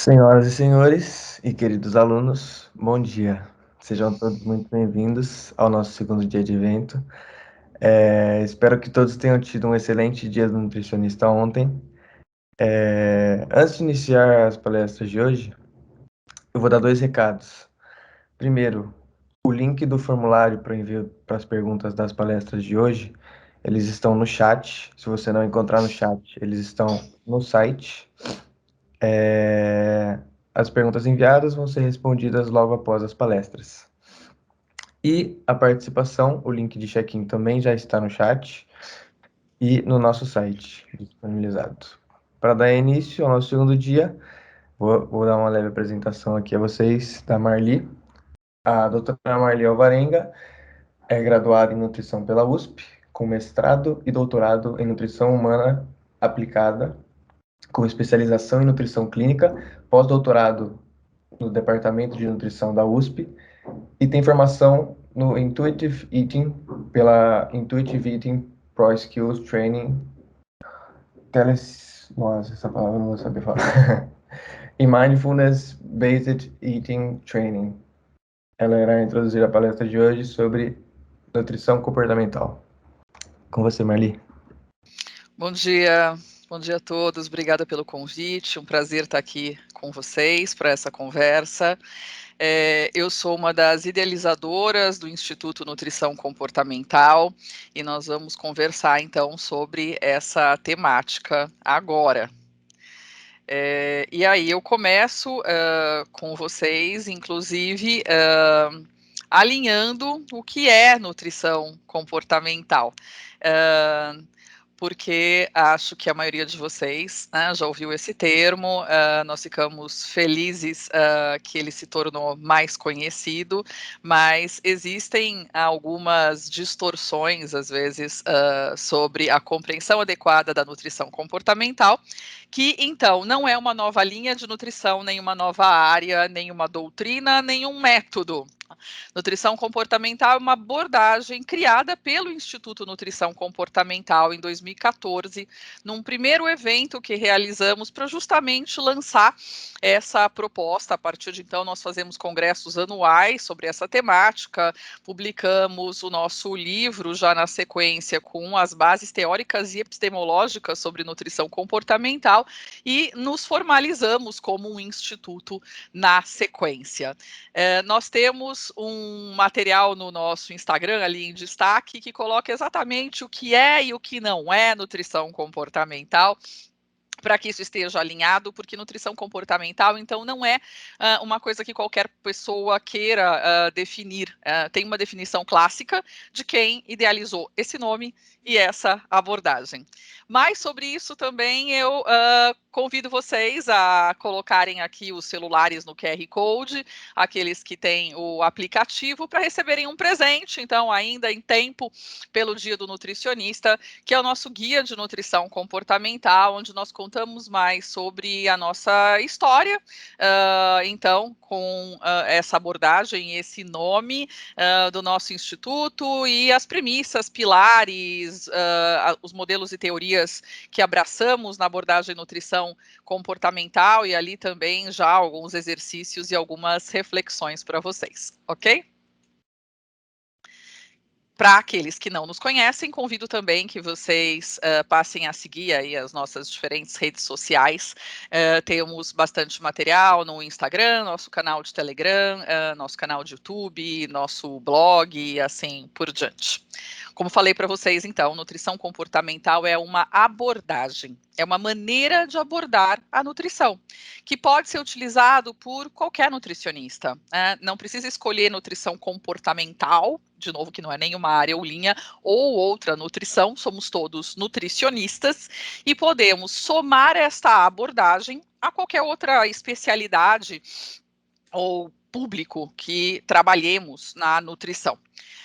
Senhoras e senhores e queridos alunos, bom dia. Sejam todos muito bem-vindos ao nosso segundo dia de evento. Espero que todos tenham tido um excelente dia do nutricionista ontem. Antes de iniciar as palestras de hoje, eu vou dar 2 recados. Primeiro, o link do formulário para envio para as perguntas das palestras de hoje, eles estão no chat. Se você não encontrar no chat, eles estão no site. As perguntas enviadas vão ser respondidas logo após as palestras. E a participação, o link de check-in também já está no chat e no nosso site disponibilizado. Para dar início ao nosso segundo dia, vou dar uma leve apresentação aqui a vocês da Marli. A doutora Marli Alvarenga é graduada em nutrição pela USP, com mestrado e doutorado em nutrição humana aplicada, com especialização em nutrição clínica, pós-doutorado no Departamento de Nutrição da USP e tem formação no Intuitive Eating pela Intuitive Eating Pro Skills Training. Nossa, essa palavra eu não vou saber falar. E Mindfulness Based Eating Training. Ela irá introduzir a palestra de hoje sobre nutrição comportamental. Com você, Marli. Bom dia a todos, obrigada pelo convite, um prazer estar aqui com vocês para essa conversa. Eu sou uma das idealizadoras do Instituto Nutrição Comportamental e nós vamos conversar então sobre essa temática agora. E aí eu começo com vocês, inclusive, alinhando o que é nutrição comportamental. Porque acho que a maioria de vocês, né, já ouviu esse termo, nós ficamos felizes que ele se tornou mais conhecido, mas existem algumas distorções, às vezes, sobre a compreensão adequada da nutrição comportamental, que, então, não é uma nova linha de nutrição, nem uma nova área, nem uma doutrina, nem um método. Nutrição comportamental é uma abordagem criada pelo Instituto Nutrição Comportamental em 2014, num primeiro evento que realizamos para justamente lançar essa proposta. A partir de então, nós fazemos congressos anuais sobre essa temática, publicamos o nosso livro já na sequência com as bases teóricas e epistemológicas sobre nutrição comportamental e nos formalizamos como um instituto na sequência. Nós temos um material no nosso Instagram ali em destaque que coloca exatamente o que é e o que não é nutrição comportamental, para que isso esteja alinhado, porque nutrição comportamental, então, não é uma coisa que qualquer pessoa queira definir. Tem uma definição clássica de quem idealizou esse nome e essa abordagem. Mas sobre isso também eu convido vocês a colocarem aqui os celulares no QR Code, aqueles que têm o aplicativo, para receberem um presente, então, ainda em tempo, pelo Dia do Nutricionista, que é o nosso guia de nutrição comportamental, onde nós contamos mais sobre a nossa história, então, com essa abordagem, esse nome do nosso instituto e as premissas, pilares, os modelos e teorias que abraçamos na abordagem nutrição comportamental e ali também já alguns exercícios e algumas reflexões para vocês, ok? Para aqueles que não nos conhecem, convido também que vocês passem a seguir aí as nossas diferentes redes sociais. Temos bastante material no Instagram, nosso canal de Telegram, nosso canal de YouTube, nosso blog e assim por diante. Como falei para vocês, então, nutrição comportamental é uma abordagem, é uma maneira de abordar a nutrição, que pode ser utilizado por qualquer nutricionista. Não precisa escolher nutrição comportamental, de novo, que não é nenhuma área ou linha, ou outra nutrição, somos todos nutricionistas, e podemos somar esta abordagem a qualquer outra especialidade ou público que trabalhemos na nutrição.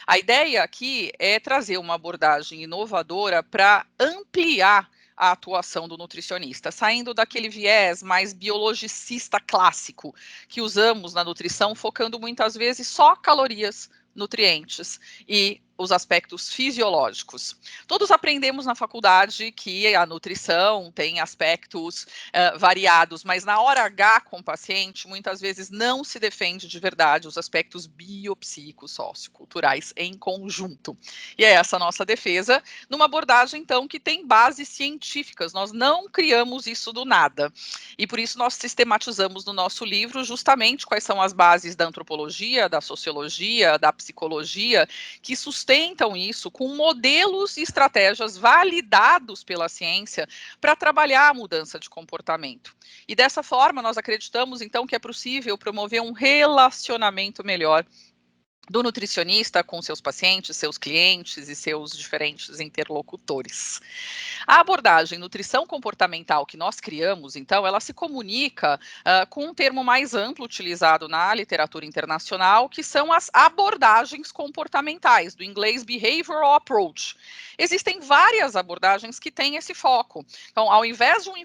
A ideia aqui é trazer uma abordagem inovadora para ampliar a atuação do nutricionista, saindo daquele viés mais biologicista clássico que usamos na nutrição, focando muitas vezes só calorias, nutrientes e os aspectos fisiológicos. Todos aprendemos na faculdade que a nutrição tem aspectos variados, mas na hora H com o paciente, muitas vezes não se defende de verdade os aspectos biopsíquicos, socioculturais em conjunto. E é essa a nossa defesa, numa abordagem, então, que tem bases científicas. Nós não criamos isso do nada. E por isso nós sistematizamos no nosso livro justamente quais são as bases da antropologia, da sociologia, da psicologia, que sustentam isso com modelos e estratégias validados pela ciência para trabalhar a mudança de comportamento. E dessa forma, nós acreditamos, então, que é possível promover um relacionamento melhor do nutricionista com seus pacientes, seus clientes e seus diferentes interlocutores. A abordagem nutrição comportamental que nós criamos, então, ela se comunica com um termo mais amplo utilizado na literatura internacional, que são as abordagens comportamentais, do inglês behavioral approach. Existem várias abordagens que têm esse foco. Então, ao invés de um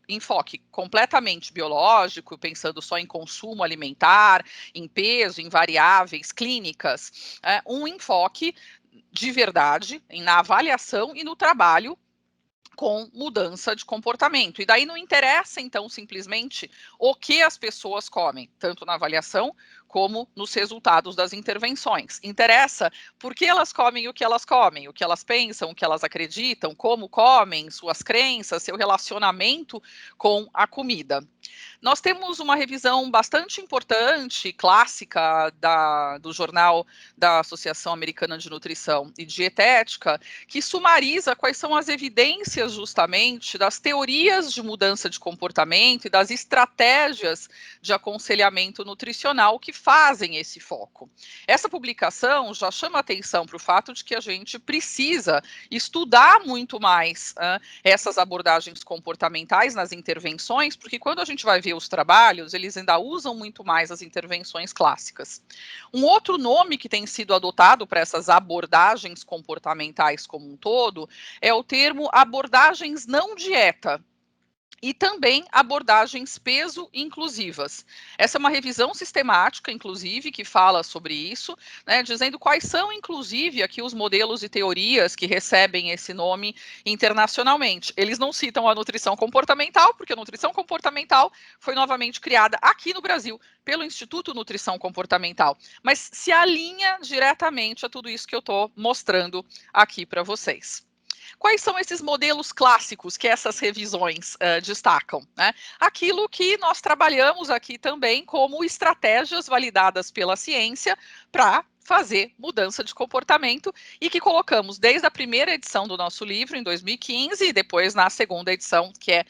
enfoque completamente biológico, pensando só em consumo alimentar, em peso, em variáveis clínicas, um enfoque de verdade na avaliação e no trabalho com mudança de comportamento. E daí não interessa, então, simplesmente o que as pessoas comem, tanto na avaliação como nos resultados das intervenções. Interessa por que elas comem o que elas pensam, o que elas acreditam, como comem, suas crenças, seu relacionamento com a comida. Nós temos uma revisão bastante importante, clássica, do jornal da Associação Americana de Nutrição e Dietética, que sumariza quais são as evidências justamente das teorias de mudança de comportamento e das estratégias de aconselhamento nutricional que fazem esse foco. Essa publicação já chama atenção para o fato de que a gente precisa estudar muito mais essas abordagens comportamentais nas intervenções, porque quando a gente vai ver os trabalhos, eles ainda usam muito mais as intervenções clássicas. Um outro nome que tem sido adotado para essas abordagens comportamentais como um todo é o termo abordagens não dieta. E também abordagens peso inclusivas. Essa é uma revisão sistemática, inclusive, que fala sobre isso, né, dizendo quais são, inclusive, aqui os modelos e teorias que recebem esse nome internacionalmente. Eles não citam a nutrição comportamental, porque a nutrição comportamental foi novamente criada aqui no Brasil pelo Instituto Nutrição Comportamental, mas se alinha diretamente a tudo isso que eu estou mostrando aqui para vocês. Quais são esses modelos clássicos que essas revisões destacam? Né? Aquilo que nós trabalhamos aqui também como estratégias validadas pela ciência para fazer mudança de comportamento e que colocamos desde a primeira edição do nosso livro, em 2015, e depois na segunda edição, que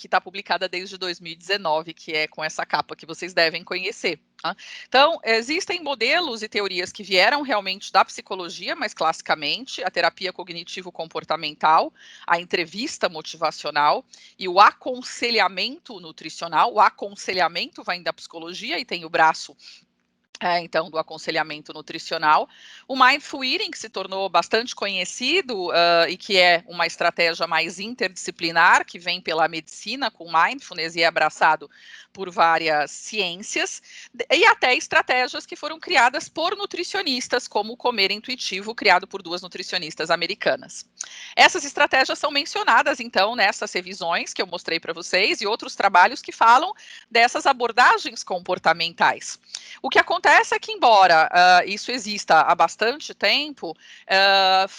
está publicada desde 2019, que é com essa capa que vocês devem conhecer. Tá? Então, existem modelos e teorias que vieram realmente da psicologia, mas classicamente, a terapia cognitivo-comportamental, a entrevista motivacional e o aconselhamento nutricional. O aconselhamento vem da psicologia e tem o braço então, do aconselhamento nutricional. O Mindful Eating, que se tornou bastante conhecido e que é uma estratégia mais interdisciplinar, que vem pela medicina com mindfulness e é abraçado por várias ciências, e até estratégias que foram criadas por nutricionistas, como o Comer Intuitivo, criado por 2 nutricionistas americanas. Essas estratégias são mencionadas, então, nessas revisões que eu mostrei para vocês e outros trabalhos que falam dessas abordagens comportamentais. O que acontece é que, embora isso exista há bastante tempo,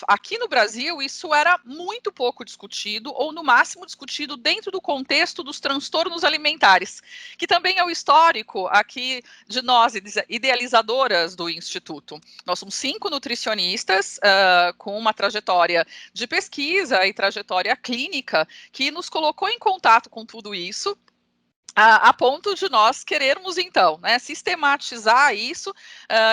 aqui no Brasil isso era muito pouco discutido, ou no máximo discutido dentro do contexto dos transtornos alimentares, que também é o histórico aqui de nós, idealizadoras do Instituto. Nós somos 5 nutricionistas com uma trajetória de pesquisa e trajetória clínica que nos colocou em contato com tudo isso, a ponto de nós querermos, então, né, sistematizar isso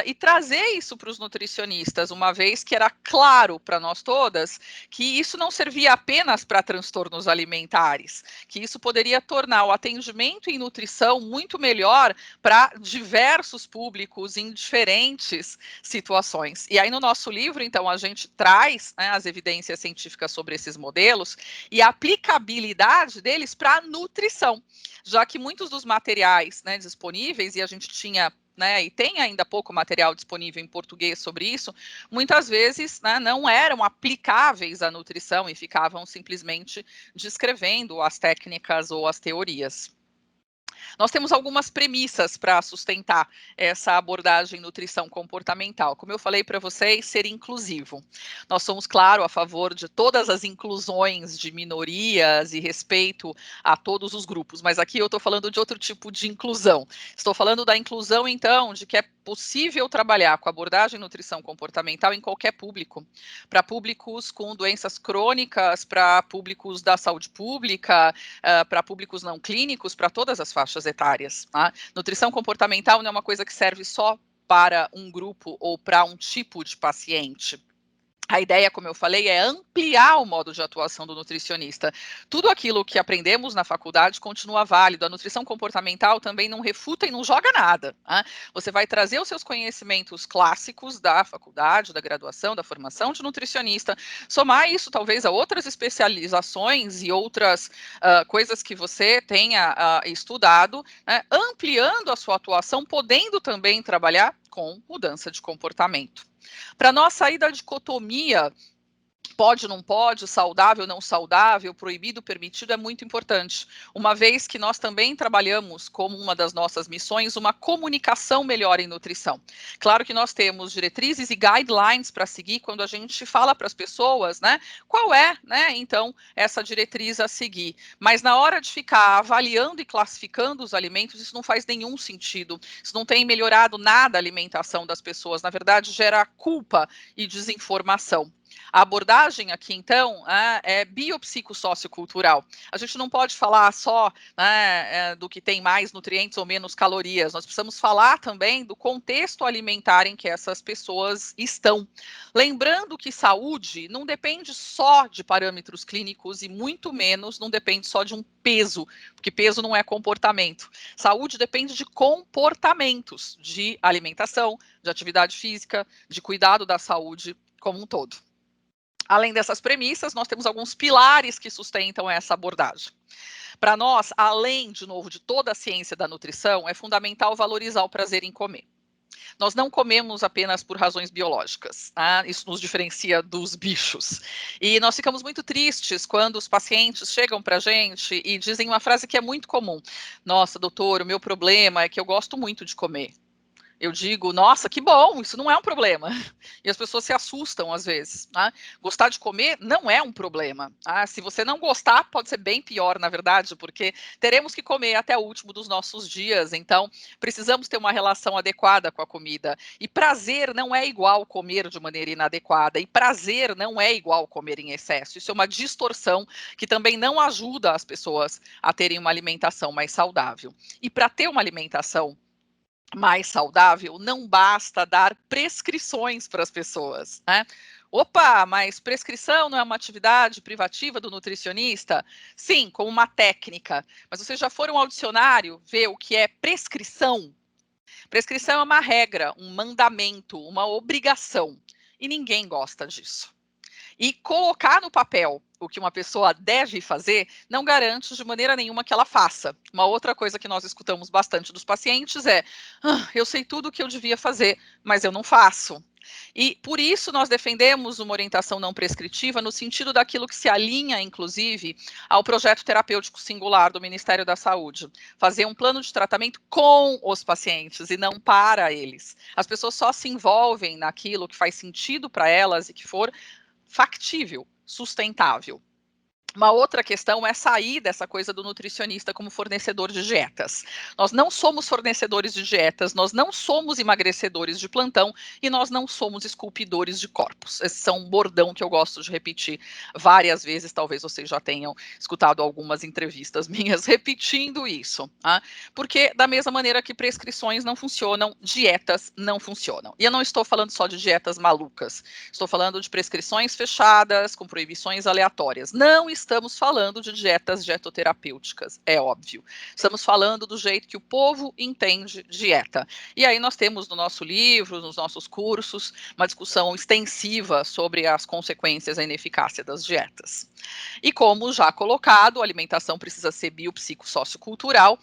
e trazer isso para os nutricionistas, uma vez que era claro para nós todas que isso não servia apenas para transtornos alimentares, que isso poderia tornar o atendimento em nutrição muito melhor para diversos públicos em diferentes situações. E aí no nosso livro, então, a gente traz as evidências científicas sobre esses modelos e a aplicabilidade deles para a nutrição, já que muitos dos materiais disponíveis, e a gente tinha né, e tem ainda pouco material disponível em português sobre isso, muitas vezes, né, não eram aplicáveis à nutrição e ficavam simplesmente descrevendo as técnicas ou as teorias. Nós temos algumas premissas para sustentar essa abordagem nutrição comportamental. Como eu falei para vocês, ser inclusivo. Nós somos, claro, a favor de todas as inclusões de minorias e respeito a todos os grupos, mas aqui eu estou falando de outro tipo de inclusão. Estou falando da inclusão, então, de que é possível trabalhar com abordagem nutrição comportamental em qualquer público, para públicos com doenças crônicas, para públicos da saúde pública, para públicos não clínicos, para todas as faixas etárias. Tá? Nutrição comportamental não é uma coisa que serve só para um grupo ou para um tipo de paciente. A ideia, como eu falei, é ampliar o modo de atuação do nutricionista. Tudo aquilo que aprendemos na faculdade continua válido. A nutrição comportamental também não refuta e não joga nada. Tá? Você vai trazer os seus conhecimentos clássicos da faculdade, da graduação, da formação de nutricionista, somar isso talvez a outras especializações e outras coisas que você tenha estudado, né? Ampliando a sua atuação, podendo também trabalhar com mudança de comportamento. Para nós sair da dicotomia pode, não pode, saudável, não saudável, proibido, permitido, é muito importante, uma vez que nós também trabalhamos como uma das nossas missões, uma comunicação melhor em nutrição. Claro que nós temos diretrizes e guidelines para seguir quando a gente fala para as pessoas, né, qual é, né, então, essa diretriz a seguir. Mas na hora de ficar avaliando e classificando os alimentos, isso não faz nenhum sentido. Isso não tem melhorado nada a alimentação das pessoas, na verdade, gera culpa e desinformação. A abordagem aqui, então, é biopsicossociocultural. A gente não pode falar só do que tem mais nutrientes ou menos calorias, nós precisamos falar também do contexto alimentar em que essas pessoas estão. Lembrando que saúde não depende só de parâmetros clínicos e muito menos não depende só de um peso, porque peso não é comportamento. Saúde depende de comportamentos, de alimentação, de atividade física, de cuidado da saúde como um todo. Além dessas premissas, nós temos alguns pilares que sustentam essa abordagem. Para nós, além, de novo, de toda a ciência da nutrição, é fundamental valorizar o prazer em comer. Nós não comemos apenas por razões biológicas, tá? Isso nos diferencia dos bichos. E nós ficamos muito tristes quando os pacientes chegam para a gente e dizem uma frase que é muito comum: nossa, doutor, o meu problema é que eu gosto muito de comer. Eu digo, nossa, que bom, isso não é um problema. E as pessoas se assustam às vezes. Tá? Gostar de comer não é um problema. Tá? Se você não gostar, pode ser bem pior, na verdade, porque teremos que comer até o último dos nossos dias. Então, precisamos ter uma relação adequada com a comida. E prazer não é igual comer de maneira inadequada. E prazer não é igual comer em excesso. Isso é uma distorção que também não ajuda as pessoas a terem uma alimentação mais saudável. E para ter uma alimentação mais saudável, não basta dar prescrições para as pessoas, né? Opa, mas prescrição não é uma atividade privativa do nutricionista? Sim, como uma técnica. Mas vocês já foram ao dicionário ver o que é prescrição? Prescrição é uma regra, um mandamento, uma obrigação. E ninguém gosta disso. E colocar no papel o que uma pessoa deve fazer não garante de maneira nenhuma que ela faça. Uma outra coisa que nós escutamos bastante dos pacientes é: eu sei tudo o que eu devia fazer, mas eu não faço. E por isso nós defendemos uma orientação não prescritiva no sentido daquilo que se alinha, inclusive, ao projeto terapêutico singular do Ministério da Saúde. Fazer um plano de tratamento com os pacientes e não para eles. As pessoas só se envolvem naquilo que faz sentido para elas e que for factível, sustentável. Uma outra questão é sair dessa coisa do nutricionista como fornecedor de dietas. Nós não somos fornecedores de dietas, nós não somos emagrecedores de plantão e nós não somos esculpidores de corpos. Esse é um bordão que eu gosto de repetir várias vezes, talvez vocês já tenham escutado algumas entrevistas minhas repetindo isso. Tá? Porque da mesma maneira que prescrições não funcionam, dietas não funcionam. E eu não estou falando só de dietas malucas, estou falando de prescrições fechadas, com proibições aleatórias. Não estamos falando de dietas dietoterapêuticas, é óbvio. Estamos falando do jeito que o povo entende dieta. E aí nós temos no nosso livro, nos nossos cursos, uma discussão extensiva sobre as consequências e a ineficácia das dietas. E como já colocado, a alimentação precisa ser biopsicossociocultural,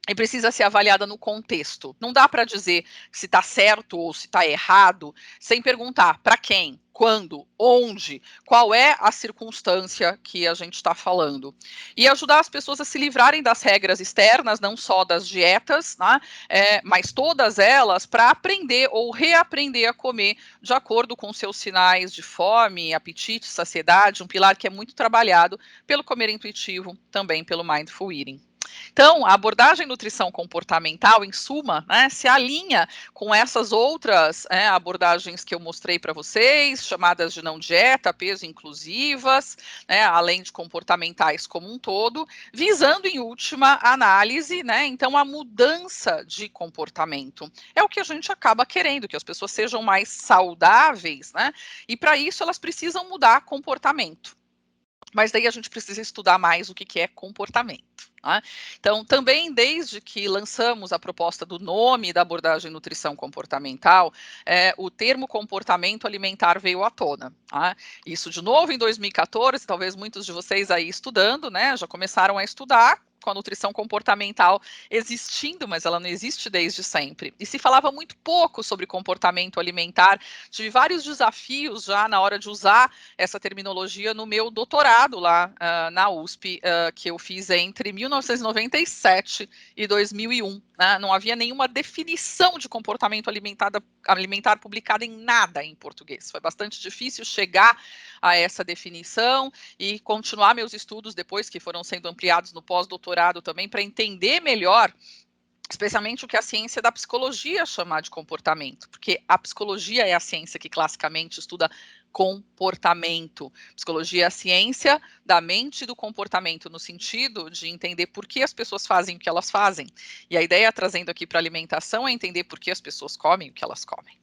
e precisa ser avaliada no contexto. Não dá para dizer se está certo ou se está errado sem perguntar para quem, quando, onde, qual é a circunstância que a gente está falando. E ajudar as pessoas a se livrarem das regras externas, não só das dietas, né, mas todas elas, para aprender ou reaprender a comer de acordo com seus sinais de fome, apetite, saciedade, um pilar que é muito trabalhado pelo comer intuitivo, também pelo mindful eating. Então, a abordagem nutrição comportamental, em suma, né, se alinha com essas outras abordagens que eu mostrei para vocês, chamadas de não dieta, peso inclusivas, né, além de comportamentais como um todo, visando, em última análise, né, então, a mudança de comportamento. É o que a gente acaba querendo, que as pessoas sejam mais saudáveis, né, e para isso elas precisam mudar comportamento. Mas daí a gente precisa estudar mais o que é comportamento. Né? Então, também desde que lançamos a proposta do nome da abordagem nutrição comportamental, o termo comportamento alimentar veio à tona. Tá? Isso de novo em 2014, talvez muitos de vocês aí estudando, né, já começaram a estudar com a nutrição comportamental existindo, mas ela não existe desde sempre. E se falava muito pouco sobre comportamento alimentar. Tive vários desafios já na hora de usar essa terminologia no meu doutorado lá na USP, que eu fiz entre 1997 e 2001. Né? Não havia nenhuma definição de comportamento alimentar publicada em nada em português. Foi bastante difícil chegar a essa definição e continuar meus estudos depois, que foram sendo ampliados no pós-doutorado também, para entender melhor especialmente o que a ciência da psicologia chama de comportamento, porque a psicologia é a ciência que classicamente estuda comportamento. Psicologia é a ciência da mente e do comportamento, no sentido de entender por que as pessoas fazem o que elas fazem. E a ideia, trazendo aqui para a alimentação, é entender por que as pessoas comem o que elas comem.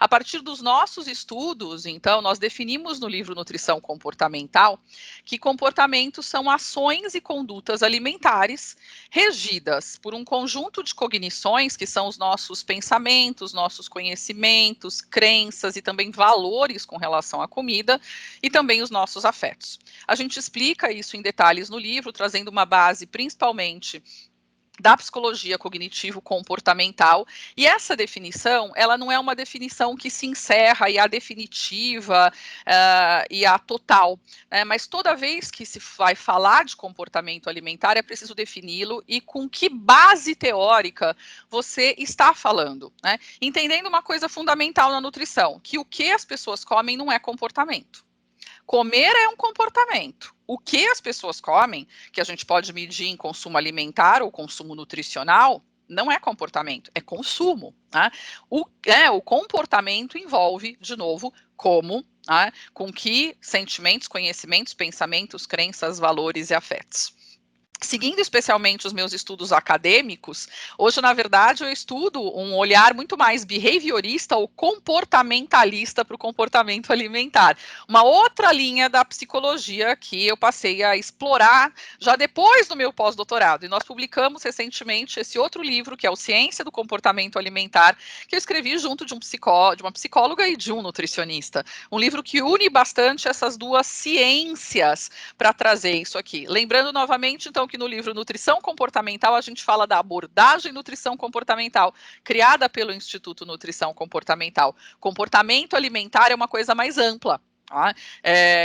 A partir dos nossos estudos, então, nós definimos no livro Nutrição Comportamental que comportamentos são ações e condutas alimentares regidas por um conjunto de cognições, que são os nossos pensamentos, nossos conhecimentos, crenças e também valores com relação à comida, e também os nossos afetos. A gente explica isso em detalhes no livro, trazendo uma base principalmente da psicologia cognitivo-comportamental, e essa definição, ela não é uma definição que se encerra e a definitiva e a total, né? Mas toda vez que se vai falar de comportamento alimentar, é preciso defini-lo e com que base teórica você está falando, né? Entendendo uma coisa fundamental na nutrição, que o que as pessoas comem não é comportamento. Comer é um comportamento. O que as pessoas comem, que a gente pode medir em consumo alimentar ou consumo nutricional, não é comportamento, é consumo. Né? O comportamento envolve, de novo, como, né, com que sentimentos, conhecimentos, pensamentos, crenças, valores e afetos. Seguindo especialmente os meus estudos acadêmicos, hoje, na verdade, eu estudo um olhar muito mais behaviorista ou comportamentalista para o comportamento alimentar. Uma outra linha da psicologia que eu passei a explorar já depois do meu pós-doutorado. E nós publicamos recentemente esse outro livro, que é o Ciência do Comportamento Alimentar, que eu escrevi junto de uma psicóloga e de um nutricionista. Um livro que une bastante essas duas ciências para trazer isso aqui. Lembrando novamente, então, que no livro Nutrição Comportamental a gente fala da abordagem nutrição comportamental, criada pelo Instituto Nutrição Comportamental. Comportamento alimentar é uma coisa mais ampla.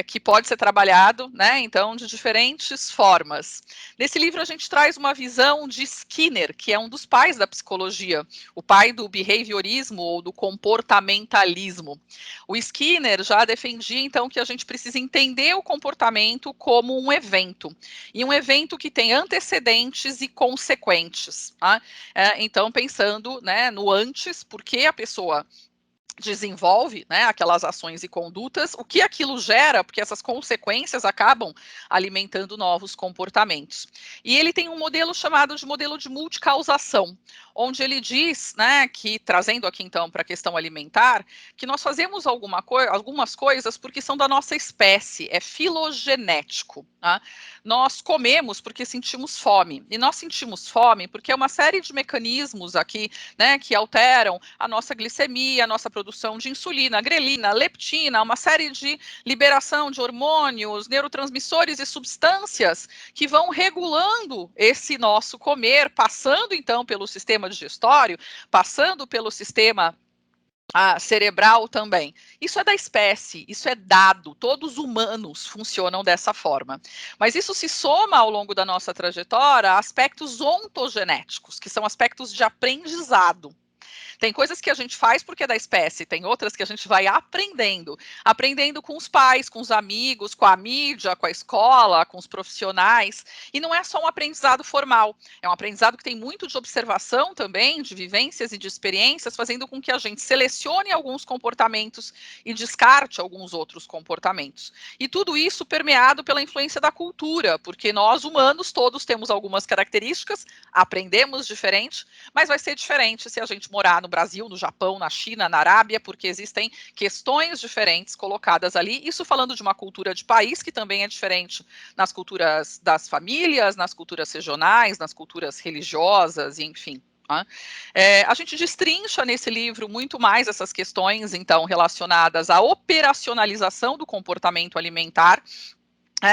Que pode ser trabalhado, né, então, de diferentes formas. Nesse livro a gente traz uma visão de Skinner, que é um dos pais da psicologia, o pai do behaviorismo ou do comportamentalismo. O Skinner já defendia, então, que a gente precisa entender o comportamento como um evento, e um evento que tem antecedentes e consequentes. Então, pensando, né, no antes, por que a pessoa desenvolve, né, aquelas ações e condutas, o que aquilo gera, porque essas consequências acabam alimentando novos comportamentos. E ele tem um modelo chamado de modelo de multicausação, onde ele diz, né, que, trazendo aqui então para a questão alimentar, que nós fazemos algumas coisas porque são da nossa espécie, é filogenético. Tá? Nós comemos porque sentimos fome, e nós sentimos fome porque é uma série de mecanismos aqui, né, que alteram a nossa glicemia, a nossa produção de insulina, grelina, leptina, uma série de liberação de hormônios, neurotransmissores e substâncias que vão regulando esse nosso comer, passando então pelo sistema digestório, passando pelo sistema cerebral também. Isso é da espécie, isso é dado, todos os humanos funcionam dessa forma. Mas isso se soma ao longo da nossa trajetória a aspectos ontogenéticos, que são aspectos de aprendizado. Tem coisas que a gente faz porque é da espécie, tem outras que a gente vai aprendendo. Aprendendo com os pais, com os amigos, com a mídia, com a escola, com os profissionais. E não é só um aprendizado formal, é um aprendizado que tem muito de observação também, de vivências e de experiências, fazendo com que a gente selecione alguns comportamentos e descarte alguns outros comportamentos. E tudo isso permeado pela influência da cultura, porque nós humanos todos temos algumas características, aprendemos diferente, mas vai ser diferente se a gente morar no Brasil, no Japão, na China, na Arábia, porque existem questões diferentes colocadas ali. Isso falando de uma cultura de país que também é diferente nas culturas das famílias, nas culturas regionais, nas culturas religiosas, enfim. A gente destrincha nesse livro muito mais essas questões, então, relacionadas à operacionalização do comportamento alimentar.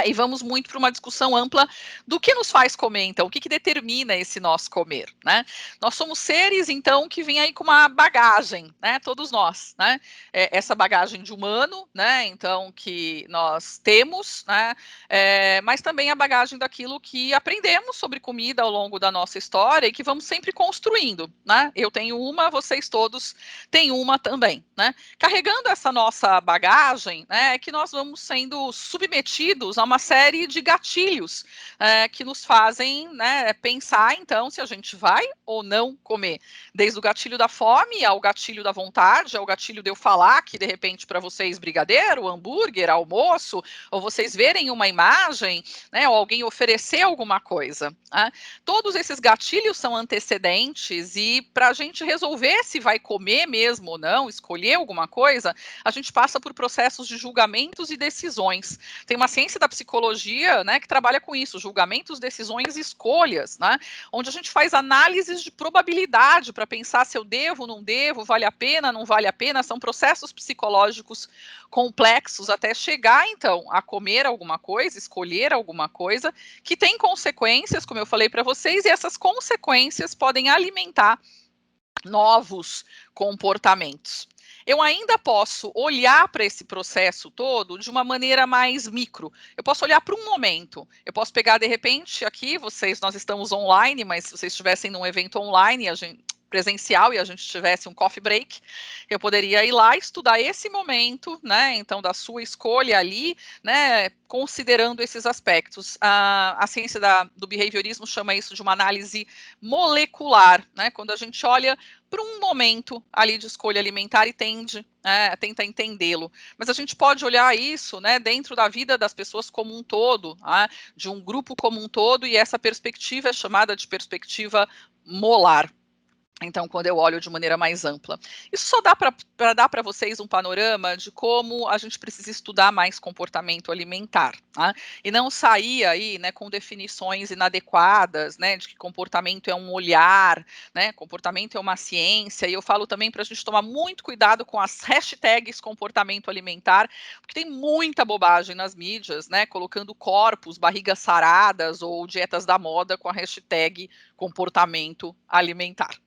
E vamos muito para uma discussão ampla do que nos faz comer, então, o que determina esse nosso comer, né? Nós somos seres, então, que vêm aí com uma bagagem, né? Todos nós, né? Essa bagagem de humano, né? Então, que nós temos, né? Mas também a bagagem daquilo que aprendemos sobre comida ao longo da nossa história e que vamos sempre construindo, né? Eu tenho uma, vocês todos têm uma também, né? Carregando essa nossa bagagem, né? É que nós vamos sendo submetidos a uma série de gatilhos que nos fazem, né, pensar, então, se a gente vai ou não comer. Desde o gatilho da fome ao gatilho da vontade, ao gatilho de eu falar que, de repente, para vocês, brigadeiro, hambúrguer, almoço, ou vocês verem uma imagem, né, ou alguém oferecer alguma coisa. Né? Todos esses gatilhos são antecedentes e para a gente resolver se vai comer mesmo ou não, escolher alguma coisa, a gente passa por processos de julgamentos e decisões. Tem uma ciência da psicologia, né, que trabalha com isso, julgamentos, decisões e escolhas, né, onde a gente faz análises de probabilidade para pensar se eu devo, não devo, vale a pena, não vale a pena, são processos psicológicos complexos até chegar, então, a comer alguma coisa, escolher alguma coisa, que tem consequências, como eu falei para vocês, e essas consequências podem alimentar novos comportamentos. Eu ainda posso olhar para esse processo todo de uma maneira mais micro. Eu posso olhar para um momento. Eu posso pegar, de repente, aqui, nós estamos online, mas se vocês estivessem num evento online, presencial e a gente tivesse um coffee break, eu poderia ir lá estudar esse momento, né? Então, da sua escolha ali, né? Considerando esses aspectos. A ciência do behaviorismo chama isso de uma análise molecular, né? Quando a gente olha para um momento ali de escolha alimentar e tenta entendê-lo. Mas a gente pode olhar isso, né, dentro da vida das pessoas como um todo, de um grupo como um todo, e essa perspectiva é chamada de perspectiva molar. Então, quando eu olho de maneira mais ampla. Isso só dá para dar para vocês um panorama de como a gente precisa estudar mais comportamento alimentar, tá? E não sair aí, né, com definições inadequadas, né, de que comportamento é um olhar, né, comportamento é uma ciência. E eu falo também para a gente tomar muito cuidado com as hashtags comportamento alimentar, porque tem muita bobagem nas mídias, né, colocando corpos, barrigas saradas ou dietas da moda com a hashtag comportamento alimentar.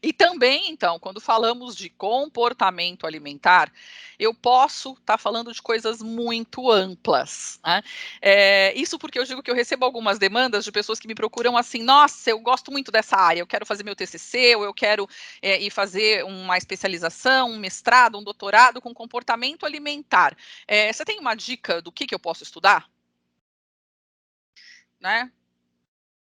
E também, então, quando falamos de comportamento alimentar, eu posso estar falando de coisas muito amplas. Né? Isso porque eu digo que eu recebo algumas demandas de pessoas que me procuram assim: nossa, eu gosto muito dessa área, eu quero fazer meu TCC, ou eu quero ir fazer uma especialização, um mestrado, um doutorado com comportamento alimentar. Você tem uma dica do que eu posso estudar? Né?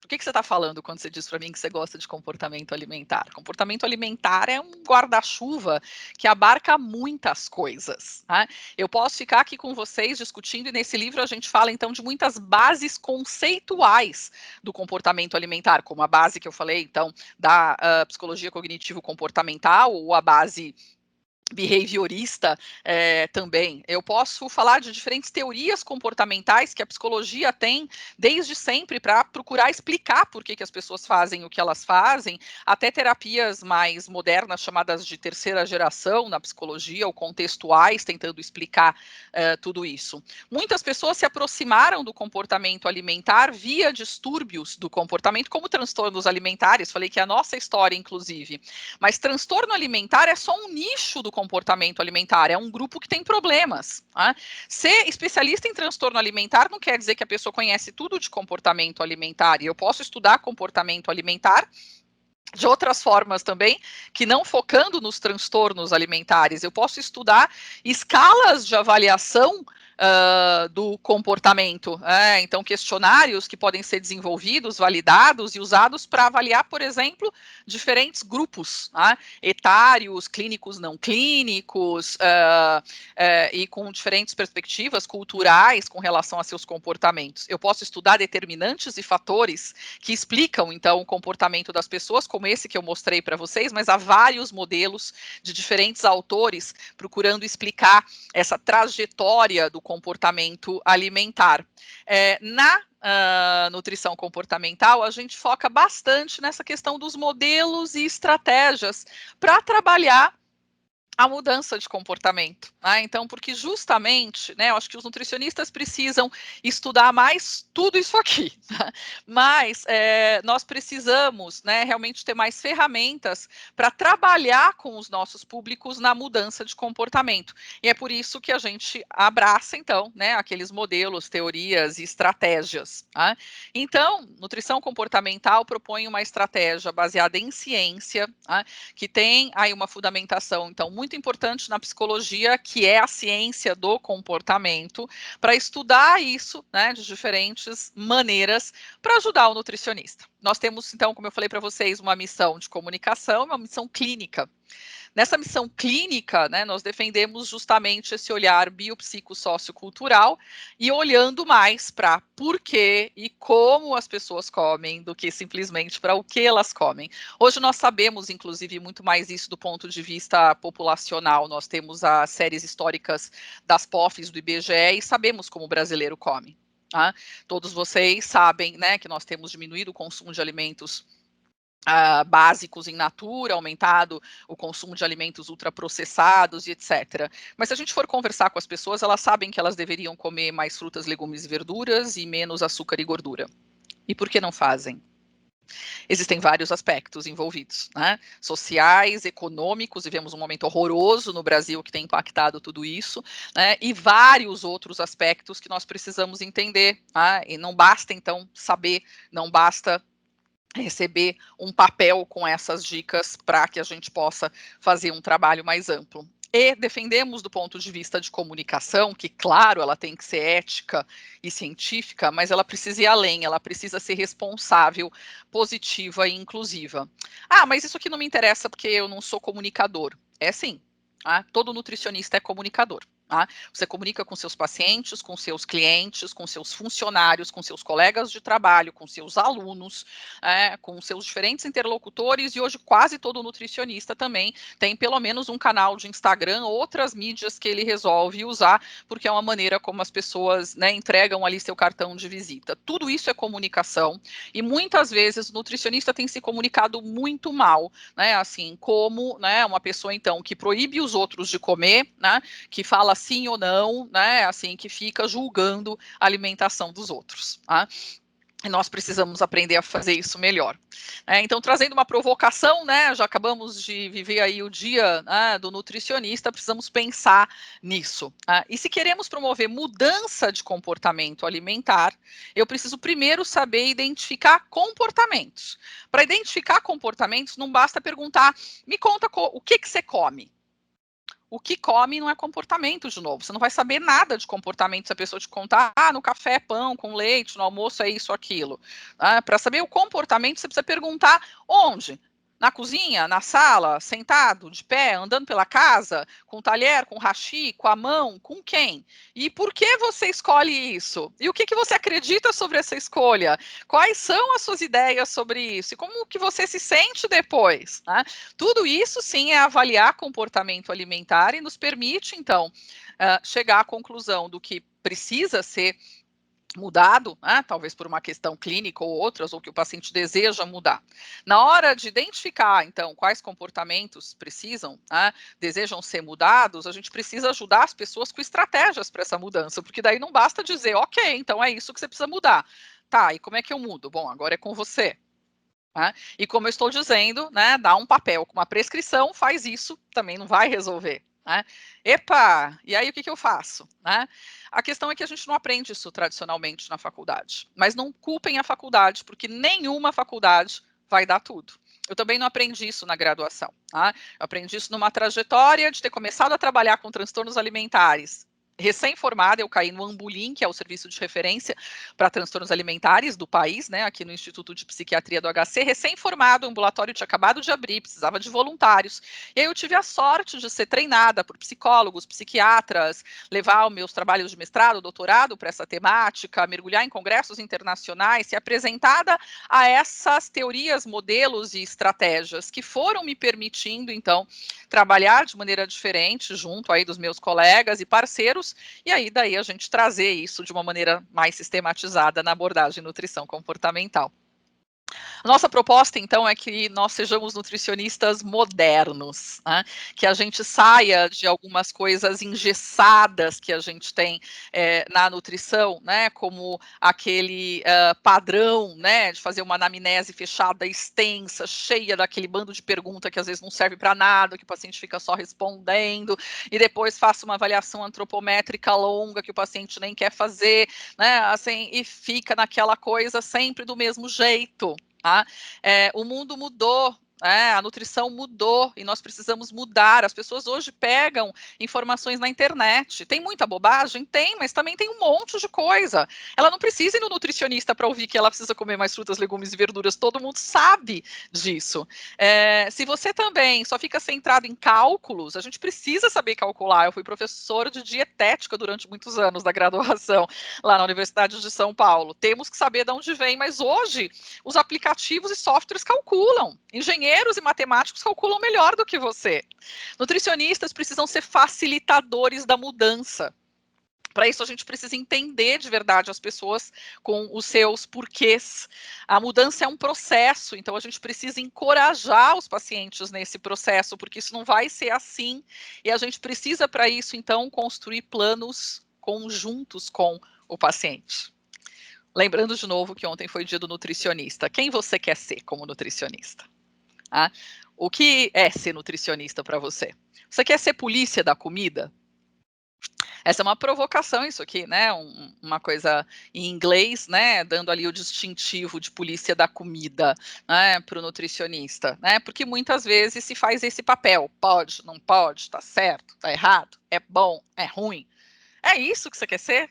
O que você está falando quando você diz para mim que você gosta de comportamento alimentar? Comportamento alimentar é um guarda-chuva que abarca muitas coisas. Tá? Eu posso ficar aqui com vocês discutindo, e nesse livro a gente fala então de muitas bases conceituais do comportamento alimentar, como a base que eu falei, então, da psicologia cognitivo-comportamental, ou a base behaviorista também. Eu posso falar de diferentes teorias comportamentais que a psicologia tem desde sempre para procurar explicar por que as pessoas fazem o que elas fazem, até terapias mais modernas chamadas de terceira geração na psicologia, ou contextuais, tentando explicar tudo isso. Muitas pessoas se aproximaram do comportamento alimentar via distúrbios do comportamento, como transtornos alimentares, falei que é a nossa história, inclusive. Mas transtorno alimentar é só um nicho do comportamento alimentar, é um grupo que tem problemas. Tá? Ser especialista em transtorno alimentar não quer dizer que a pessoa conhece tudo de comportamento alimentar, e eu posso estudar comportamento alimentar de outras formas também, que não focando nos transtornos alimentares. Eu posso estudar escalas de avaliação do comportamento. Então, questionários que podem ser desenvolvidos, validados e usados para avaliar, por exemplo, diferentes grupos, etários, clínicos, não clínicos, e com diferentes perspectivas culturais com relação a seus comportamentos. Eu posso estudar determinantes e fatores que explicam, então, o comportamento das pessoas, como esse que eu mostrei para vocês, mas há vários modelos de diferentes autores procurando explicar essa trajetória do comportamento alimentar. Na nutrição comportamental, a gente foca bastante nessa questão dos modelos e estratégias para trabalhar a mudança de comportamento. Então, porque justamente, eu acho que os nutricionistas precisam estudar mais tudo isso aqui, mas nós precisamos, realmente ter mais ferramentas para trabalhar com os nossos públicos na mudança de comportamento. E é por isso que a gente abraça, então, aqueles modelos, teorias e estratégias. Então, nutrição comportamental propõe uma estratégia baseada em ciência, que tem aí uma fundamentação, então, muito importante na psicologia, que é a ciência do comportamento, para estudar isso, de diferentes maneiras, para ajudar o nutricionista. Nós temos, então, como eu falei para vocês, uma missão de comunicação, uma missão clínica. Nessa missão clínica, nós defendemos justamente esse olhar biopsicossociocultural e olhando mais para por que e como as pessoas comem do que simplesmente para o que elas comem. Hoje nós sabemos, inclusive, muito mais isso do ponto de vista populacional. Nós temos as séries históricas das POFs do IBGE e sabemos como o brasileiro come. Todos vocês sabem, que nós temos diminuído o consumo de alimentos básicos in natura, aumentado o consumo de alimentos ultraprocessados e etc. Mas se a gente for conversar com as pessoas, elas sabem que elas deveriam comer mais frutas, legumes e verduras e menos açúcar e gordura. E por que não fazem? Existem vários aspectos envolvidos, sociais, econômicos, vivemos um momento horroroso no Brasil que tem impactado tudo isso, e vários outros aspectos que nós precisamos entender, e não basta então saber, não basta receber um papel com essas dicas para que a gente possa fazer um trabalho mais amplo. E defendemos do ponto de vista de comunicação, que, claro, ela tem que ser ética e científica, mas ela precisa ir além, ela precisa ser responsável, positiva e inclusiva. Mas isso aqui não me interessa porque eu não sou comunicador. É sim, todo nutricionista é comunicador. Você comunica com seus pacientes, com seus clientes, com seus funcionários, com seus colegas de trabalho, com seus alunos, com seus diferentes interlocutores, e hoje quase todo nutricionista também tem pelo menos um canal de Instagram, outras mídias que ele resolve usar, porque é uma maneira como as pessoas entregam ali seu cartão de visita. Tudo isso é comunicação, e muitas vezes o nutricionista tem se comunicado muito mal, assim como uma pessoa então que proíbe os outros de comer, que fala sim ou não, assim, que fica julgando a alimentação dos outros. E nós precisamos aprender a fazer isso melhor. Então, trazendo uma provocação, já acabamos de viver aí o dia do nutricionista, precisamos pensar nisso. E se queremos promover mudança de comportamento alimentar, eu preciso primeiro saber identificar comportamentos. Para identificar comportamentos, não basta perguntar, me conta o que você come. O que come não é comportamento, de novo. Você não vai saber nada de comportamento se a pessoa te contar, no café é pão com leite, no almoço é isso, aquilo. Para saber o comportamento, você precisa perguntar onde? Na cozinha, na sala, sentado, de pé, andando pela casa, com o talher, com o hashi, com a mão, com quem? E por que você escolhe isso? E o que você acredita sobre essa escolha? Quais são as suas ideias sobre isso? E como que você se sente depois? Né? Tudo isso, sim, é avaliar comportamento alimentar e nos permite, então, chegar à conclusão do que precisa ser mudado, né, talvez por uma questão clínica ou outras, ou que o paciente deseja mudar. Na hora de identificar, então, quais comportamentos precisam, né, desejam ser mudados, a gente precisa ajudar as pessoas com estratégias para essa mudança, porque daí não basta dizer, ok, então é isso que você precisa mudar. Tá, e como é que eu mudo? Bom, agora é com você. Né? E como eu estou dizendo, né, dá um papel com uma prescrição, faz isso, também não vai resolver. Né? Epa, e aí o que eu faço? Né? A questão é que a gente não aprende isso tradicionalmente na faculdade, mas não culpem a faculdade, porque nenhuma faculdade vai dar tudo. Eu também não aprendi isso na graduação. Tá? Eu aprendi isso numa trajetória de ter começado a trabalhar com transtornos alimentares recém-formada, eu caí no Ambulim, que é o serviço de referência para transtornos alimentares do país, né, aqui no Instituto de Psiquiatria do HC, recém-formado, o ambulatório tinha acabado de abrir, precisava de voluntários. E aí eu tive a sorte de ser treinada por psicólogos, psiquiatras, levar os meus trabalhos de mestrado, doutorado para essa temática, mergulhar em congressos internacionais, ser apresentada a essas teorias, modelos e estratégias que foram me permitindo, então, trabalhar de maneira diferente junto aí dos meus colegas e parceiros, e aí daí a gente trazer isso de uma maneira mais sistematizada na abordagem nutrição comportamental. A nossa proposta, então, é que nós sejamos nutricionistas modernos, né? Que a gente saia de algumas coisas engessadas que a gente tem na nutrição, né? Como aquele padrão, né? De fazer uma anamnese fechada, extensa, cheia daquele bando de perguntas que às vezes não serve para nada, que o paciente fica só respondendo, e depois faça uma avaliação antropométrica longa que o paciente nem quer fazer, né? Assim, e fica naquela coisa sempre do mesmo jeito. Tá? O mundo mudou, a nutrição mudou e nós precisamos mudar. As pessoas hoje pegam informações na internet. Tem muita bobagem? Tem, mas também tem um monte de coisa. Ela não precisa ir no nutricionista para ouvir que ela precisa comer mais frutas, legumes e verduras. Todo mundo sabe disso. Se você também só fica centrado em cálculos, a gente precisa saber calcular. Eu fui professora de dietética durante muitos anos da graduação lá na Universidade de São Paulo. Temos que saber de onde vem, mas hoje os aplicativos e softwares calculam. Engenheiros e matemáticos calculam melhor do que você. Nutricionistas precisam ser facilitadores da mudança. Para isso, a gente precisa entender de verdade as pessoas com os seus porquês. A mudança é um processo, então a gente precisa encorajar os pacientes nesse processo, porque isso não vai ser assim. E a gente precisa, para isso, então, construir planos conjuntos com o paciente. Lembrando de novo que ontem foi dia do nutricionista. Quem você quer ser como nutricionista? Ah, o que é ser nutricionista para você? Você quer ser polícia da comida? Essa é uma provocação, isso aqui, né? Uma coisa em inglês, né? Dando ali o distintivo de polícia da comida, né? Para o nutricionista, né? Porque muitas vezes se faz esse papel: pode, não pode, tá certo, tá errado, é bom, é ruim. É isso que você quer ser?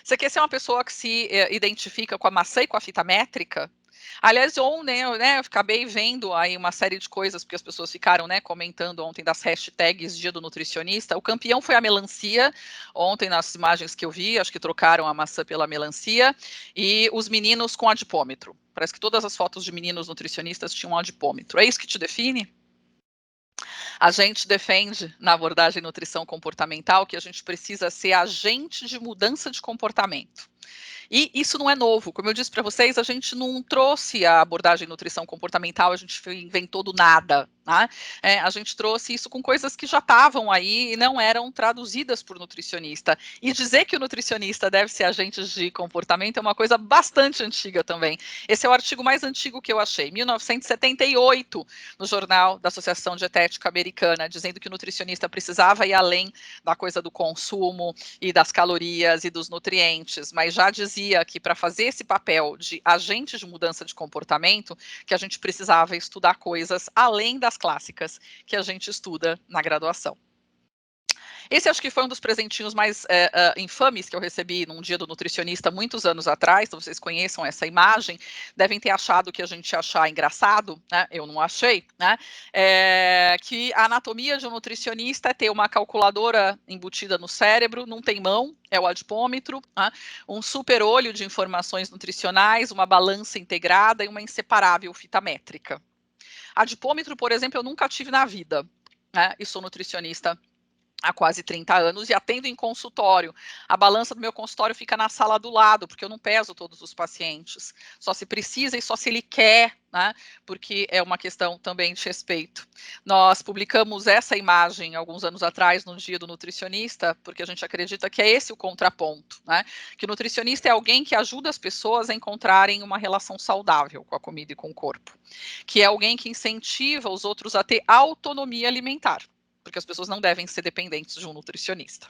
Você quer ser uma pessoa que se identifica com a maçã e com a fita métrica? Aliás, ontem, eu acabei vendo aí uma série de coisas, porque as pessoas ficaram, né, comentando ontem das hashtags Dia do Nutricionista. O campeão foi a melancia, ontem nas imagens que eu vi, acho que trocaram a maçã pela melancia, e os meninos com adipômetro. Parece que todas as fotos de meninos nutricionistas tinham um adipômetro. É isso que te define? A gente defende, na abordagem nutrição comportamental, que a gente precisa ser agente de mudança de comportamento. E isso não é novo. Como eu disse para vocês, a gente não trouxe a abordagem nutrição comportamental, a gente inventou do nada. Né? A gente trouxe isso com coisas que já estavam aí e não eram traduzidas por nutricionista. E dizer que o nutricionista deve ser agente de comportamento é uma coisa bastante antiga também. Esse é o artigo mais antigo que eu achei, 1978, no Jornal da Associação Dietética Americana, dizendo que o nutricionista precisava ir além da coisa do consumo e das calorias e dos nutrientes, mas já dizia que para fazer esse papel de agente de mudança de comportamento, que a gente precisava estudar coisas além das clássicas que a gente estuda na graduação. Esse acho que foi um dos presentinhos mais infames que eu recebi num dia do nutricionista muitos anos atrás, então vocês conheçam essa imagem, devem ter achado que a gente ia achar engraçado, né? Eu não achei, né? Que a anatomia de um nutricionista é ter uma calculadora embutida no cérebro, não tem mão, é o adipômetro, né? Um super olho de informações nutricionais, uma balança integrada e uma inseparável fita métrica. Adipômetro, por exemplo, eu nunca tive na vida, né? E sou nutricionista há quase 30 anos e atendo em consultório. A balança do meu consultório fica na sala do lado, porque eu não peso todos os pacientes. Só se precisa e só se ele quer, né? Porque é uma questão também de respeito. Nós publicamos essa imagem alguns anos atrás no Dia do Nutricionista, porque a gente acredita que é esse o contraponto, né? Que o nutricionista é alguém que ajuda as pessoas a encontrarem uma relação saudável com a comida e com o corpo. Que é alguém que incentiva os outros a ter autonomia alimentar, porque as pessoas não devem ser dependentes de um nutricionista,